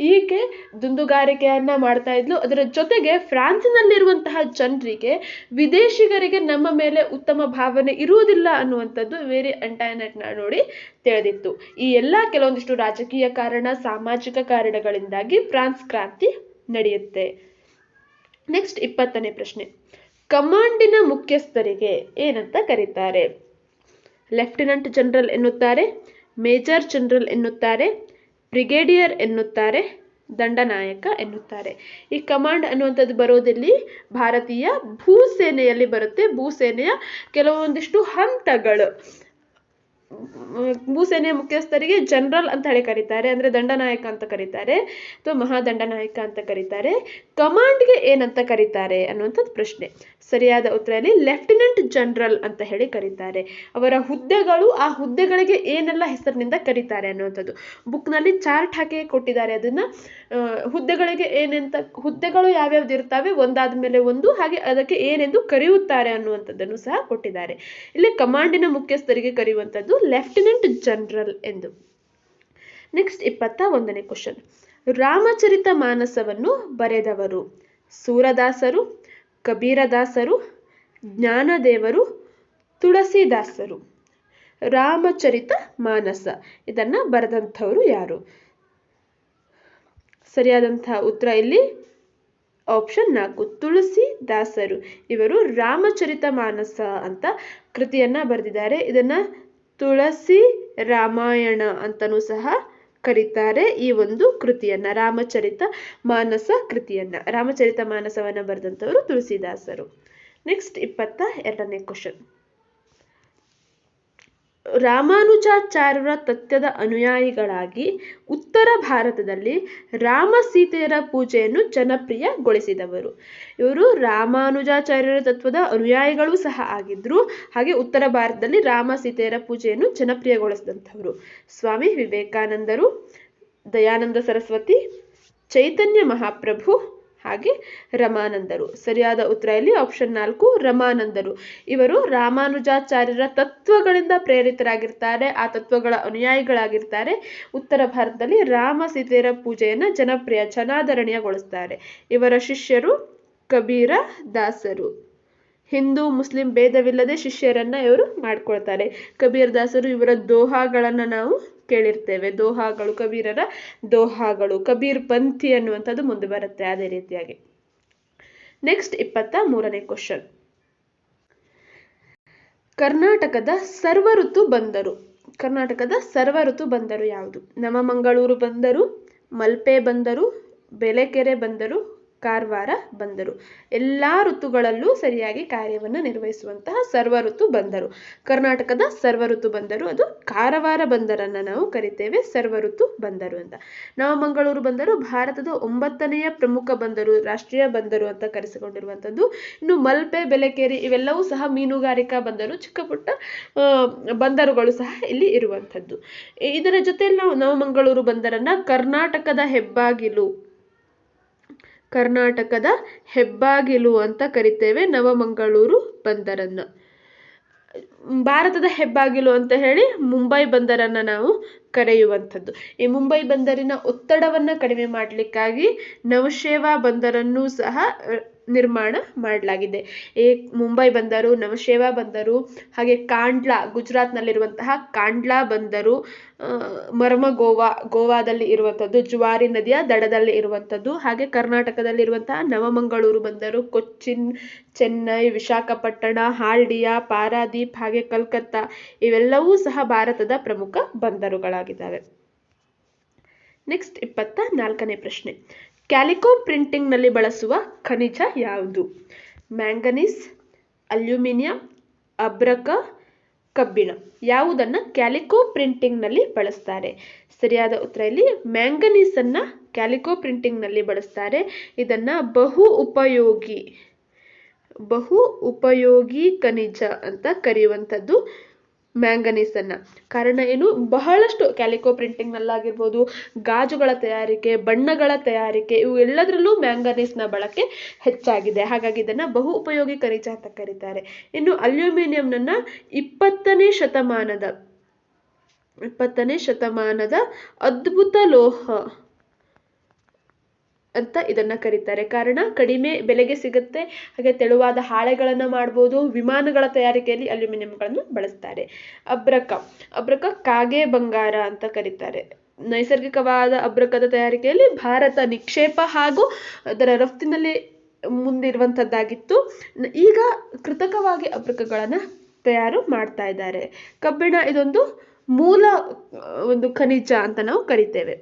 ಈಕೆ ದುಂದುಗಾರಿಕೆಯನ್ನ ಮಾಡ್ತಾ ಇದ್ಲು. ಅದರ ಜೊತೆಗೆ ಫ್ರಾನ್ಸಿನಲ್ಲಿರುವಂತಹ ಜನರಿಗೆ, ವಿದೇಶಿಗರಿಗೆ ನಮ್ಮ ಮೇಲೆ ಉತ್ತಮ ಭಾವನೆ ಇರುವುದಿಲ್ಲ ಅನ್ನುವಂಥದ್ದು ಮೇರಿ ಅಂಟೈನೆಟ್ನ ನೋಡಿ ತಿಳಿದಿತ್ತು. ಈ ಎಲ್ಲ ಕೆಲವೊಂದಿಷ್ಟು ರಾಜಕೀಯ ಕಾರಣ, ಸಾಮಾಜಿಕ ಕಾರಣಗಳಿಂದಾಗಿ ಫ್ರಾನ್ಸ್ ಕ್ರಾಂತಿ ನಡೆಯುತ್ತೆ. ನೆಕ್ಸ್ಟ್ 20ನೇ ಪ್ರಶ್ನೆ. ಕಮಾಂಡಿನ ಮುಖ್ಯಸ್ಥರಿಗೆ ಏನಂತ ಕರೀತಾರೆ? ಲೆಫ್ಟಿನೆಂಟ್ ಜನರಲ್ ಎನ್ನುತ್ತಾರೆ, ಮೇಜರ್ ಜನರಲ್ ಎನ್ನುತ್ತಾರೆ, ಬ್ರಿಗೇಡಿಯರ್ ಎನ್ನುತ್ತಾರೆ, ದಂಡನಾಯಕ ಎನ್ನುತ್ತಾರೆ. ಈ ಕಮಾಂಡ್ ಅನ್ನುವಂಥದ್ದು ಬರೋದಿಲ್ಲಿ ಭಾರತೀಯ ಭೂಸೇನೆಯಲ್ಲಿ ಬರುತ್ತೆ. ಭೂಸೇನೆಯ ಕೆಲವೊಂದಿಷ್ಟು ಹಂತಗಳು. ಭೂಸೇನೆಯ ಮುಖ್ಯಸ್ಥರಿಗೆ ಜನರಲ್ ಅಂತ ಹೇಳಿ ಕರೀತಾರೆ, ಅಂದ್ರೆ ದಂಡನಾಯಕ ಅಂತ ಕರೀತಾರೆ ಅಥವಾ ಮಹಾದಂಡನಾಯಕ ಅಂತ ಕರೀತಾರೆ. ಕಮಾಂಡ್ಗೆ ಏನಂತ ಕರೀತಾರೆ ಅನ್ನುವಂಥದ್ದು ಪ್ರಶ್ನೆ. ಸರಿಯಾದ ಉತ್ತರದಲ್ಲಿ ಲೆಫ್ಟಿನೆಂಟ್ ಜನರಲ್ ಅಂತ ಹೇಳಿ ಕರೀತಾರೆ. ಅವರ ಹುದ್ದೆಗಳು, ಆ ಹುದ್ದೆಗಳಿಗೆ ಏನೆಲ್ಲ ಹೆಸರಿನಿಂದ ಕರೀತಾರೆ ಅನ್ನುವಂಥದ್ದು ಬುಕ್ನಲ್ಲಿ ಚಾರ್ಟ್ ಹಾಕಿ ಕೊಟ್ಟಿದ್ದಾರೆ. ಅದನ್ನ ಹುದ್ದೆಗಳಿಗೆ ಹುದ್ದೆಗಳು ಯಾವ್ಯಾವ್ದು ಇರ್ತವೆ ಒಂದಾದ ಮೇಲೆ ಒಂದು, ಹಾಗೆ ಅದಕ್ಕೆ ಏನೆಂದು ಕರೆಯುತ್ತಾರೆ ಅನ್ನುವಂಥದ್ದನ್ನು ಸಹ ಕೊಟ್ಟಿದ್ದಾರೆ. ಇಲ್ಲಿ ಕಮಾಂಡಿನ ಮುಖ್ಯಸ್ಥರಿಗೆ ಕರೆಯುವಂಥದ್ದು ಲೆಫ್ಟಿನೆಂಟ್ ಜನರಲ್ ಎಂದು. ನೆಕ್ಸ್ಟ್ 21ನೇ ಕ್ವಶನ್. ರಾಮಚರಿತ ಮಾನಸವನ್ನು ಬರೆದವರು? ಸೂರದಾಸರು, ಕಬೀರದಾಸರು, ಜ್ಞಾನದೇವರು, ತುಳಸಿದಾಸರು. ರಾಮಚರಿತ ಮಾನಸ ಇದನ್ನ ಬರೆದಂಥವರು ಯಾರು? ಸರಿಯಾದಂತಹ ಉತ್ತರ ಇಲ್ಲಿ ಆಪ್ಷನ್ 4, ತುಳಸಿದಾಸರು. ಇವರು ರಾಮಚರಿತ ಮಾನಸ ಅಂತ ಕೃತಿಯನ್ನ ಬರೆದಿದ್ದಾರೆ. ಇದನ್ನ ತುಳಸಿ ರಾಮಾಯಣ ಅಂತನೂ ಸಹ ಕರೀತಾರೆ. ಈ ಒಂದು ಕೃತಿಯನ್ನ, ರಾಮಚರಿತ ಮಾನಸ ಕೃತಿಯನ್ನ, ರಾಮಚರಿತ ಮಾನಸವನ್ನ ಬರೆದಂಥವರು ತುಳಸಿದಾಸರು. ನೆಕ್ಸ್ಟ್ 22ನೇ ಕ್ವಶನ್. ರಾಮಾನುಜಾಚಾರ್ಯರ ತತ್ವದ ಅನುಯಾಯಿಗಳಾಗಿ ಉತ್ತರ ಭಾರತದಲ್ಲಿ ರಾಮ ಸೀತೆಯರ ಪೂಜೆಯನ್ನು ಜನಪ್ರಿಯಗೊಳಿಸಿದವರು? ಇವರು ರಾಮಾನುಜಾಚಾರ್ಯರ ತತ್ವದ ಅನುಯಾಯಿಗಳು ಸಹ ಆಗಿದ್ರು, ಹಾಗೆ ಉತ್ತರ ಭಾರತದಲ್ಲಿ ರಾಮ ಸೀತೆಯರ ಪೂಜೆಯನ್ನು ಜನಪ್ರಿಯಗೊಳಿಸಿದಂಥವರು ಸ್ವಾಮಿ ವಿವೇಕಾನಂದರು, ದಯಾನಂದ ಸರಸ್ವತಿ, ಚೈತನ್ಯ ಮಹಾಪ್ರಭು ಹಾಗೆ ರಮಾನಂದರು. ಸರಿಯಾದ ಉತ್ತರ ಇಲ್ಲಿ ಆಪ್ಷನ್ 4, ರಮಾನಂದರು. ಇವರು ರಾಮಾನುಜಾಚಾರ್ಯರ ತತ್ವಗಳಿಂದ ಪ್ರೇರಿತರಾಗಿರ್ತಾರೆ, ಆ ತತ್ವಗಳ ಅನುಯಾಯಿಗಳಾಗಿರ್ತಾರೆ. ಉತ್ತರ ಭಾರತದಲ್ಲಿ ರಾಮ ಸೀತೆಯರ ಪೂಜೆಯನ್ನ ಜನಾದರಣೀಯಗೊಳಿಸ್ತಾರೆ. ಇವರ ಶಿಷ್ಯರು ಕಬೀರ ದಾಸರು. ಹಿಂದೂ ಮುಸ್ಲಿಂ ಭೇದವಿಲ್ಲದೆ ಶಿಷ್ಯರನ್ನ ಇವರು ಮಾಡ್ಕೊಳ್ತಾರೆ. ಕಬೀರ್ ದಾಸರು, ಇವರ ದೋಹಾಗಳನ್ನ ನಾವು ಕೇಳಿರ್ತೇವೆ. ದೋಹಾಗಳು, ಕಬೀರರ ದೋಹಾಗಳು, ಕಬೀರ್ ಪಂಥಿ ಅನ್ನುವಂಥದ್ದು ಮುಂದೆ ಬರುತ್ತೆ ಅದೇ ರೀತಿಯಾಗಿ. ನೆಕ್ಸ್ಟ್ 23ನೇ ಕ್ವಶನ್. ಕರ್ನಾಟಕದ ಸರ್ವ ಋತು ಬಂದರು. ಕರ್ನಾಟಕದ ಸರ್ವ ಋತು ಬಂದರು ಯಾವುದು? ನವಮಂಗಳೂರು ಬಂದರು, ಮಲ್ಪೆ ಬಂದರು, ಬೆಲೆಕೆರೆ ಬಂದರು, ಕಾರವಾರ ಬಂದರು. ಎಲ್ಲ ಋತುಗಳಲ್ಲೂ ಸರಿಯಾಗಿ ಕಾರ್ಯವನ್ನು ನಿರ್ವಹಿಸುವಂತಹ ಸರ್ವ ಋತು ಬಂದರು. ಕರ್ನಾಟಕದ ಸರ್ವ ಋತು ಬಂದರು ಅದು ಕಾರವಾರ ಬಂದರನ್ನು ನಾವು ಕರಿತೇವೆ ಸರ್ವ ಋತು ಬಂದರು ಅಂತ. ನವಮಂಗಳೂರು ಬಂದರು ಭಾರತದ 9ನೆಯ ಪ್ರಮುಖ ಬಂದರು, ರಾಷ್ಟ್ರೀಯ ಬಂದರು ಅಂತ ಕರೆಸಿಕೊಂಡಿರುವಂಥದ್ದು. ಇನ್ನು ಮಲ್ಪೆ, ಬೆಲೆಕೇರಿ ಇವೆಲ್ಲವೂ ಸಹ ಮೀನುಗಾರಿಕಾ ಬಂದರು, ಚಿಕ್ಕ ಪುಟ್ಟ ಬಂದರುಗಳು ಸಹ ಇಲ್ಲಿ ಇರುವಂಥದ್ದು. ಇದರ ಜೊತೆಯಲ್ಲಿ ನಾವು ನವಮಂಗಳೂರು ಬಂದರನ್ನ ಕರ್ನಾಟಕದ ಹೆಬ್ಬಾಗಿಲು ಅಂತ ಕರಿತೇವೆ ನವಮಂಗಳೂರು ಬಂದರನ್ನ. ಭಾರತದ ಹೆಬ್ಬಾಗಿಲು ಅಂತ ಹೇಳಿ ಮುಂಬೈ ಬಂದರನ್ನ ನಾವು ಕರೆಯುವಂಥದ್ದು. ಈ ಮುಂಬೈ ಬಂದರಿನ ಒತ್ತಡವನ್ನು ಕಡಿಮೆ ಮಾಡಲಿಕ್ಕಾಗಿ ನವಶೇವಾ ಬಂದರನ್ನು ಸಹ ನಿರ್ಮಾಣ ಮಾಡಲಾಗಿದೆ. ಈ ಮುಂಬೈ ಬಂದರು, ನವಶೇವಾ ಬಂದರು, ಹಾಗೆ ಕಾಂಡ್ಲಾ ಗುಜರಾತ್ನಲ್ಲಿರುವಂತಹ ಕಾಂಡ್ಲಾ ಬಂದರು, ಗೋವಾದಲ್ಲಿ ಇರುವಂಥದ್ದು, ಜುವಾರಿ ನದಿಯ ದಡದಲ್ಲಿ ಇರುವಂಥದ್ದು, ಹಾಗೆ ಕರ್ನಾಟಕದಲ್ಲಿರುವಂತಹ ನವಮಂಗಳೂರು ಬಂದರು, ಕೊಚ್ಚಿನ್, ಚೆನ್ನೈ, ವಿಶಾಖಪಟ್ಟಣ, ಹಾಲ್ಡಿಯಾ, ಪಾರಾದೀಪ್, ಹಾಗೆ ಕಲ್ಕತ್ತಾ ಇವೆಲ್ಲವೂ ಸಹ ಭಾರತದ ಪ್ರಮುಖ ಬಂದರುಗಳಾಗಿದ್ದಾವೆ. ನೆಕ್ಸ್ಟ್ 24ನೇ ಪ್ರಶ್ನೆ. ಕ್ಯಾಲಿಕೋ ಪ್ರಿಂಟಿಂಗ್ನಲ್ಲಿ ಬಳಸುವ ಖನಿಜ ಯಾವುದು? ಮ್ಯಾಂಗನೀಸ್, ಅಲ್ಯೂಮಿನಿಯಂ, ಅಬ್ರಕ, ಕಬ್ಬಿಣ. ಯಾವುದನ್ನು ಕ್ಯಾಲಿಕೋ ಪ್ರಿಂಟಿಂಗ್ನಲ್ಲಿ ಬಳಸ್ತಾರೆ? ಸರಿಯಾದ ಉತ್ತರ ಇಲ್ಲಿ ಮ್ಯಾಂಗನೀಸನ್ನು ಕ್ಯಾಲಿಕೋ ಪ್ರಿಂಟಿಂಗ್ನಲ್ಲಿ ಬಳಸ್ತಾರೆ. ಇದನ್ನು ಬಹು ಉಪಯೋಗಿ ಖನಿಜ ಅಂತ ಕರೆಯುವಂಥದ್ದು ಮ್ಯಾಂಗನೀಸನ್ನು. ಕಾರಣ ಏನು? ಬಹಳಷ್ಟು ಕ್ಯಾಲಿಕೋ ಪ್ರಿಂಟಿಂಗ್ನಲ್ಲಾಗಿರ್ಬೋದು, ಗಾಜುಗಳ ತಯಾರಿಕೆ, ಬಣ್ಣಗಳ ತಯಾರಿಕೆ ಇವು ಎಲ್ಲದರಲ್ಲೂ ಮ್ಯಾಂಗನೀಸ್ನ ಬಳಕೆ ಹೆಚ್ಚಾಗಿದೆ. ಹಾಗಾಗಿ ಇದನ್ನು ಬಹು ಉಪಯೋಗಿ ಖನಿಜ ಅಂತ ಕರೀತಾರೆ. ಇನ್ನು ಅಲ್ಯೂಮಿನಿಯಂನನ್ನು 20ನೇ ಶತಮಾನದ ಅದ್ಭುತ ಲೋಹ ಅಂತ ಇದನ್ನ ಕರೀತಾರೆ. ಕಾರಣ ಕಡಿಮೆ ಬೆಲೆಗೆ ಸಿಗುತ್ತೆ, ಹಾಗೆ ತೆಳುವಾದ ಹಾಳೆಗಳನ್ನು ಮಾಡ್ಬೋದು. ವಿಮಾನಗಳ ತಯಾರಿಕೆಯಲ್ಲಿ ಅಲ್ಯೂಮಿನಿಯಂಗಳನ್ನು ಬಳಸ್ತಾರೆ. ಅಬ್ರಕ ಕಾಗೆ ಬಂಗಾರ ಅಂತ ಕರೀತಾರೆ. ನೈಸರ್ಗಿಕವಾದ ಅಬ್ರಕದ ತಯಾರಿಕೆಯಲ್ಲಿ ಭಾರತ ನಿಕ್ಷೇಪ ಹಾಗೂ ಅದರ ರಫ್ತಿನಲ್ಲಿ ಮುಂದಿರುವಂಥದ್ದಾಗಿತ್ತು. ಈಗ ಕೃತಕವಾಗಿ ಅಬ್ರಕಗಳನ್ನು ತಯಾರು ಮಾಡ್ತಾ ಇದ್ದಾರೆ. ಕಬ್ಬಿಣ ಇದೊಂದು ಮೂಲ ಖನಿಜ ಅಂತ ನಾವು ಕರಿತೇವೆ.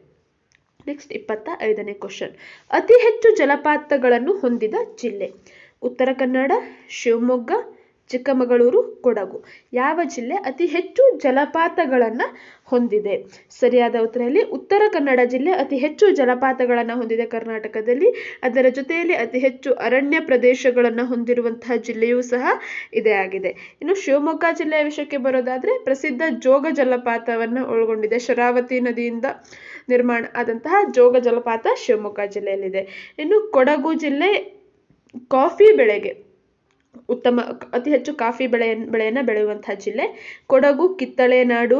ನೆಕ್ಸ್ಟ್ 25ನೇ ಕ್ವಶನ್. ಅತಿ ಹೆಚ್ಚು ಜಲಪಾತಗಳನ್ನು ಹೊಂದಿದ ಜಿಲ್ಲೆ? ಉತ್ತರ ಕನ್ನಡ, ಶಿವಮೊಗ್ಗ, ಚಿಕ್ಕಮಗಳೂರು, ಕೊಡಗು. ಯಾವ ಜಿಲ್ಲೆ ಅತಿ ಹೆಚ್ಚು ಜಲಪಾತಗಳನ್ನು ಹೊಂದಿದೆ? ಸರಿಯಾದ ಉತ್ತರ ಇಲ್ಲಿ ಉತ್ತರ ಕನ್ನಡ ಜಿಲ್ಲೆ ಅತಿ ಹೆಚ್ಚು ಜಲಪಾತಗಳನ್ನು ಹೊಂದಿದೆ ಕರ್ನಾಟಕದಲ್ಲಿ. ಅದರ ಜೊತೆಯಲ್ಲಿ ಅತಿ ಹೆಚ್ಚು ಅರಣ್ಯ ಪ್ರದೇಶಗಳನ್ನು ಹೊಂದಿರುವಂತಹ ಜಿಲ್ಲೆಯೂ ಸಹ ಇದೇ ಆಗಿದೆ. ಇನ್ನು ಶಿವಮೊಗ್ಗ ಜಿಲ್ಲೆಯ ವಿಷಯಕ್ಕೆ ಬರೋದಾದ್ರೆ ಪ್ರಸಿದ್ಧ ಜೋಗ ಜಲಪಾತವನ್ನು ಒಳಗೊಂಡಿದೆ. ಶರಾವತಿ ನದಿಯಿಂದ ನಿರ್ಮಾಣ ಆದಂತಹ ಜೋಗ ಜಲಪಾತ ಶಿವಮೊಗ್ಗ ಜಿಲ್ಲೆಯಲ್ಲಿದೆ. ಇನ್ನು ಕೊಡಗು ಜಿಲ್ಲೆ ಕಾಫಿ ಬೆಳೆಗೆ ಅತಿ ಹೆಚ್ಚು ಕಾಫಿ ಬೆಳೆಯನ್ನು ಬೆಳೆಯುವಂತಹ ಜಿಲ್ಲೆ. ಕೊಡಗು ಕಿತ್ತಳೆ ನಾಡು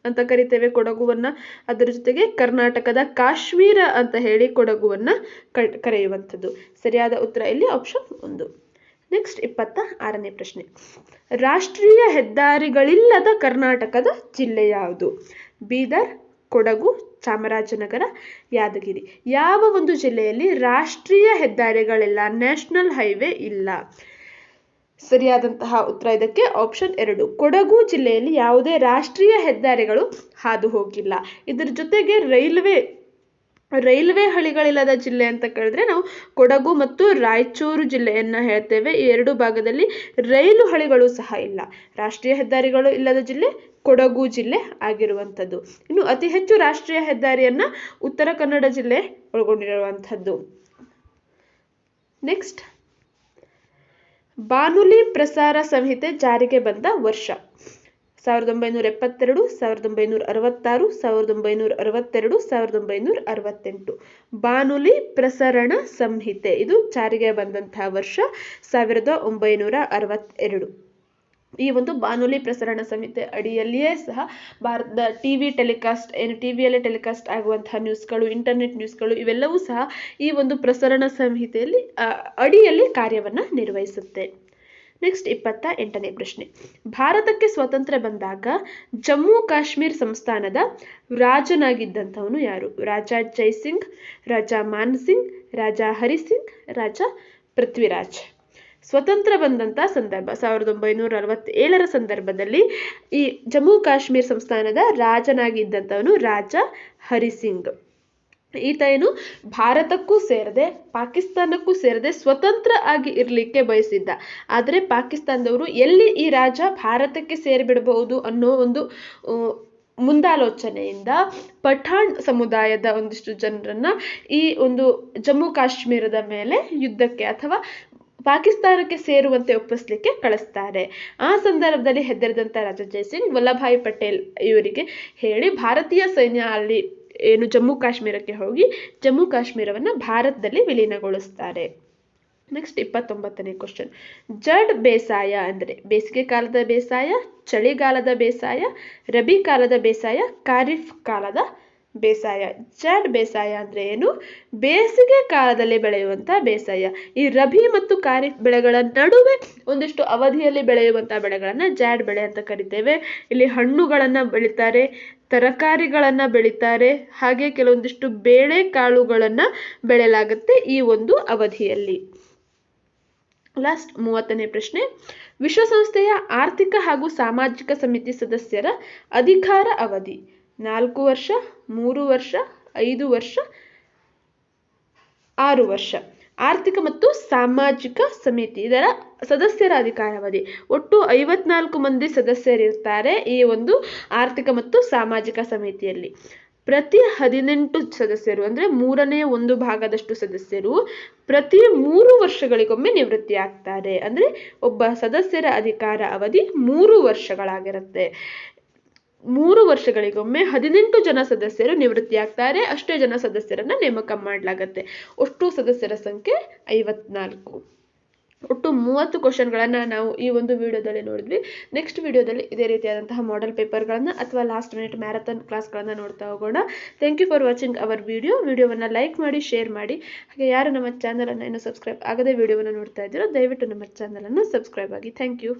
ಅಂತ ಕರಿತೇವೆ ಕೊಡಗುವನ್ನ. ಅದರ ಜೊತೆಗೆ ಕರ್ನಾಟಕದ ಕಾಶ್ಮೀರ ಅಂತ ಹೇಳಿ ಕೊಡಗುವನ್ನ ಕರೆಯುವಂಥದ್ದು. ಸರಿಯಾದ ಉತ್ತರ ಇಲ್ಲಿ ಆಪ್ಷನ್ 1. ನೆಕ್ಸ್ಟ್ 26ನೇ ಪ್ರಶ್ನೆ. ರಾಷ್ಟ್ರೀಯ ಹೆದ್ದಾರಿಗಳಿಲ್ಲದ ಕರ್ನಾಟಕದ ಜಿಲ್ಲೆ ಯಾವುದು? ಬೀದರ್, ಕೊಡಗು, ಚಾಮರಾಜನಗರ, ಯಾದಗಿರಿ. ಯಾವ ಒಂದು ಜಿಲ್ಲೆಯಲ್ಲಿ ರಾಷ್ಟ್ರೀಯ ಹೆದ್ದಾರಿಗಳಿಲ್ಲ, ನ್ಯಾಷನಲ್ ಹೈವೇ ಇಲ್ಲ? ಸರಿಯಾದಂತಹ ಉತ್ತರ ಇದಕ್ಕೆ ಆಪ್ಷನ್ 2. ಕೊಡಗು ಜಿಲ್ಲೆಯಲ್ಲಿ ಯಾವುದೇ ರಾಷ್ಟ್ರೀಯ ಹೆದ್ದಾರಿಗಳು ಹಾದು ಹೋಗಿಲ್ಲ. ಇದರ ಜೊತೆಗೆ ರೈಲ್ವೆ ಹಳಿಗಳಿಲ್ಲದ ಜಿಲ್ಲೆ ಅಂತ ಕೇಳಿದ್ರೆ ನಾವು ಕೊಡಗು ಮತ್ತು ರಾಯಚೂರು ಜಿಲ್ಲೆಯನ್ನ ಹೇಳ್ತೇವೆ. ಈ ಎರಡು ಭಾಗದಲ್ಲಿ ರೈಲು ಹಳಿಗಳು ಸಹ ಇಲ್ಲ. ರಾಷ್ಟ್ರೀಯ ಹೆದ್ದಾರಿಗಳು ಇಲ್ಲದ ಜಿಲ್ಲೆ ಕೊಡಗು ಜಿಲ್ಲೆ ಆಗಿರುವಂಥದ್ದು. ಇನ್ನು ಅತಿ ಹೆಚ್ಚು ರಾಷ್ಟ್ರೀಯ ಹೆದ್ದಾರಿಯನ್ನ ಉತ್ತರ ಕನ್ನಡ ಜಿಲ್ಲೆ ಒಳಗೊಂಡಿರುವಂಥದ್ದು. ನೆಕ್ಸ್ಟ್, ಬಾನುಲಿ ಪ್ರಸಾರ ಸಂಹಿತೆ ಜಾರಿಗೆ ಬಂದ ವರ್ಷ? 1972, 1966, 1962, 1968. ಬಾನುಲಿ ಪ್ರಸರಣ ಸಂಹಿತೆ ಇದು ಜಾರಿಗೆ ಬಂದಂತಹ ವರ್ಷ 1962. ಈ ಒಂದು ಬಾನುಲಿ ಪ್ರಸರಣ ಸಂಹಿತೆ ಅಡಿಯಲ್ಲಿಯೇ ಸಹ ಭಾರತದ ಟಿವಿಯಲ್ಲಿ ಟೆಲಿಕಾಸ್ಟ್ ಆಗುವಂತಹ ನ್ಯೂಸ್ಗಳು, ಇಂಟರ್ನೆಟ್ ನ್ಯೂಸ್ಗಳು ಇವೆಲ್ಲವೂ ಸಹ ಈ ಒಂದು ಪ್ರಸರಣ ಸಂಹಿತೆಯಲ್ಲಿ ಅಡಿಯಲ್ಲಿ ಕಾರ್ಯವನ್ನು ನಿರ್ವಹಿಸುತ್ತೆ. ನೆಕ್ಸ್ಟ್ 28ನೇ ಪ್ರಶ್ನೆ. ಭಾರತಕ್ಕೆ ಸ್ವಾತಂತ್ರ್ಯ ಬಂದಾಗ ಜಮ್ಮು ಕಾಶ್ಮೀರ್ ಸಂಸ್ಥಾನದ ರಾಜನಾಗಿದ್ದಂಥವನು ಯಾರು? ರಾಜ ಜೈಸಿಂಗ್, ರಾಜ ಮಾನ್ಸಿಂಗ್, ರಾಜ ಹರಿಸಿಂಗ್, ರಾಜ ಪೃಥ್ವಿರಾಜ್. ಸ್ವತಂತ್ರ ಬಂದಂಥ ಸಂದರ್ಭ 1947ರ ಸಂದರ್ಭದಲ್ಲಿ ಈ ಜಮ್ಮು ಕಾಶ್ಮೀರ ಸಂಸ್ಥಾನದ ರಾಜನಾಗಿದ್ದಂಥವನು ರಾಜ ಹರಿಸಿಂಗ್. ಈತ ಏನು ಭಾರತಕ್ಕೂ ಸೇರದೆ ಪಾಕಿಸ್ತಾನಕ್ಕೂ ಸೇರದೆ ಸ್ವತಂತ್ರ ಆಗಿ ಇರಲಿಕ್ಕೆ ಬಯಸಿದ್ದ. ಆದರೆ ಪಾಕಿಸ್ತಾನದವರು ಎಲ್ಲಿ ಈ ರಾಜ ಭಾರತಕ್ಕೆ ಸೇರಿಬಿಡಬಹುದು ಅನ್ನೋ ಒಂದು ಮುಂದಾಲೋಚನೆಯಿಂದ ಪಠಾಣ್ ಸಮುದಾಯದ ಒಂದಿಷ್ಟು ಜನರನ್ನ ಈ ಒಂದು ಜಮ್ಮು ಕಾಶ್ಮೀರದ ಮೇಲೆ ಯುದ್ಧಕ್ಕೆ ಅಥವಾ ಪಾಕಿಸ್ತಾನಕ್ಕೆ ಸೇರುವಂತೆ ಒಪ್ಪಿಸ್ಲಿಕ್ಕೆ ಕಳಿಸ್ತಾರೆ. ಆ ಸಂದರ್ಭದಲ್ಲಿ ಹೆದರಿದಂಥ ರಾಜಾ ಜಯಸಿಂಗ್ ವಲ್ಲಭಾಯ್ ಪಟೇಲ್ ಇವರಿಗೆ ಹೇಳಿ ಭಾರತೀಯ ಸೈನ್ಯ ಅಲ್ಲಿ ಏನು ಜಮ್ಮು ಕಾಶ್ಮೀರಕ್ಕೆ ಹೋಗಿ ಜಮ್ಮು ಕಾಶ್ಮೀರವನ್ನು ಭಾರತದಲ್ಲಿ ವಿಲೀನಗೊಳಿಸ್ತಾರೆ. Next 29ನೇ question. ಜಡ್ ಬೇಸಾಯ ಅಂದರೆ ಬೇಸಿಗೆ ಕಾಲದ ಬೇಸಾಯ, ಚಳಿಗಾಲದ ಬೇಸಾಯ, ರಬಿ ಕಾಲದ ಬೇಸಾಯ, ಖಾರಿಫ್ ಕಾಲದ ಬೇಸಾಯ. ಜಡ್ ಬೇಸಾಯ ಅಂದ್ರೆ ಏನು? ಬೇಸಿಗೆ ಕಾಲದಲ್ಲಿ ಬೆಳೆಯುವಂತ ಬೇಸಾಯ. ಈ ರಬಿ ಮತ್ತು ಖಾರಿಫ್ ಬೆಳೆಗಳ ನಡುವೆ ಒಂದಿಷ್ಟು ಅವಧಿಯಲ್ಲಿ ಬೆಳೆಯುವಂತಹ ಬೆಳೆಗಳನ್ನ ಜಾಡ್ ಬೆಳೆ ಅಂತ ಕರಿತೇವೆ. ಇಲ್ಲಿ ಹಣ್ಣುಗಳನ್ನ ಬೆಳಿತಾರೆ, ತರಕಾರಿಗಳನ್ನ ಬೆಳಿತಾರೆ, ಹಾಗೆ ಕೆಲವೊಂದಿಷ್ಟು ಬೇಳೆ ಕಾಳುಗಳನ್ನ ಬೆಳೆಯಲಾಗುತ್ತೆ ಈ ಒಂದು ಅವಧಿಯಲ್ಲಿ. ಲಾಸ್ಟ್ 30ನೇ ಪ್ರಶ್ನೆ. ವಿಶ್ವಸಂಸ್ಥೆಯ ಆರ್ಥಿಕ ಹಾಗೂ ಸಾಮಾಜಿಕ ಸಮಿತಿ ಸದಸ್ಯರ ಅಧಿಕಾರ ಅವಧಿ 4 ವರ್ಷ, 3 ವರ್ಷ, 5 ವರ್ಷ, 6 ವರ್ಷ. ಆರ್ಥಿಕ ಮತ್ತು ಸಾಮಾಜಿಕ ಸಮಿತಿ ಇದರ ಸದಸ್ಯರ ಅಧಿಕಾರಾವಧಿ ಒಟ್ಟು 54 ಮಂದಿ ಸದಸ್ಯರಿರ್ತಾರೆ ಈ ಒಂದು ಆರ್ಥಿಕ ಮತ್ತು ಸಾಮಾಜಿಕ ಸಮಿತಿಯಲ್ಲಿ. ಪ್ರತಿ 18 ಸದಸ್ಯರು ಅಂದ್ರೆ 1/3 ಭಾಗದಷ್ಟು ಸದಸ್ಯರು ಪ್ರತಿ 3 ವರ್ಷಗಳಿಗೊಮ್ಮೆ ನಿವೃತ್ತಿ ಆಗ್ತಾರೆ. ಅಂದ್ರೆ ಒಬ್ಬ ಸದಸ್ಯರ ಅಧಿಕಾರ ಅವಧಿ 3 ವರ್ಷಗಳಾಗಿರುತ್ತೆ. 3 ವರ್ಷಗಳಿಗೊಮ್ಮೆ 18 ಜನ ಸದಸ್ಯರು ನಿವೃತ್ತಿ ಆಗ್ತಾರೆ. ಅಷ್ಟೇ ಜನ ಸದಸ್ಯರನ್ನ ನೇಮಕ ಮಾಡಲಾಗತ್ತೆ. ಒಟ್ಟು ಸದಸ್ಯರ ಸಂಖ್ಯೆ 54. ಒಟ್ಟು 30 ಕ್ವಶನ್ಗಳನ್ನು ನಾವು ಈ ಒಂದು ವಿಡಿಯೋದಲ್ಲಿ ನೋಡಿದ್ವಿ. ನೆಕ್ಸ್ಟ್ ವಿಡಿಯೋದಲ್ಲಿ ಇದೇ ರೀತಿಯಾದಂತಹ ಮಾಡೆಲ್ ಪೇಪರ್ಗಳನ್ನು ಅಥವಾ ಲಾಸ್ಟ್ ಮಿನಿಟ್ ಮ್ಯಾರಥಾನ್ ಕ್ಲಾಸ್ಗಳನ್ನು ನೋಡ್ತಾ ಹೋಗೋಣ. Thank you for watching our ವಿಡಿಯೋವನ್ನು ಲೈಕ್ ಮಾಡಿ, ಶೇರ್ ಮಾಡಿ. ಹಾಗೆ ಯಾರು ನಮ್ಮ ಚಾನಲನ್ನು ಇನ್ನೂ ಸಬ್ಸ್ಕ್ರೈಬ್ ಆಗದೆ ವಿಡಿಯೋವನ್ನು ನೋಡ್ತಾ ಇದ್ದೀರೋ ದಯವಿಟ್ಟು ನಮ್ಮ ಚಾನಲನ್ನು ಸಬ್ಸ್ಕ್ರೈಬ್ ಆಗಿ. Thank you.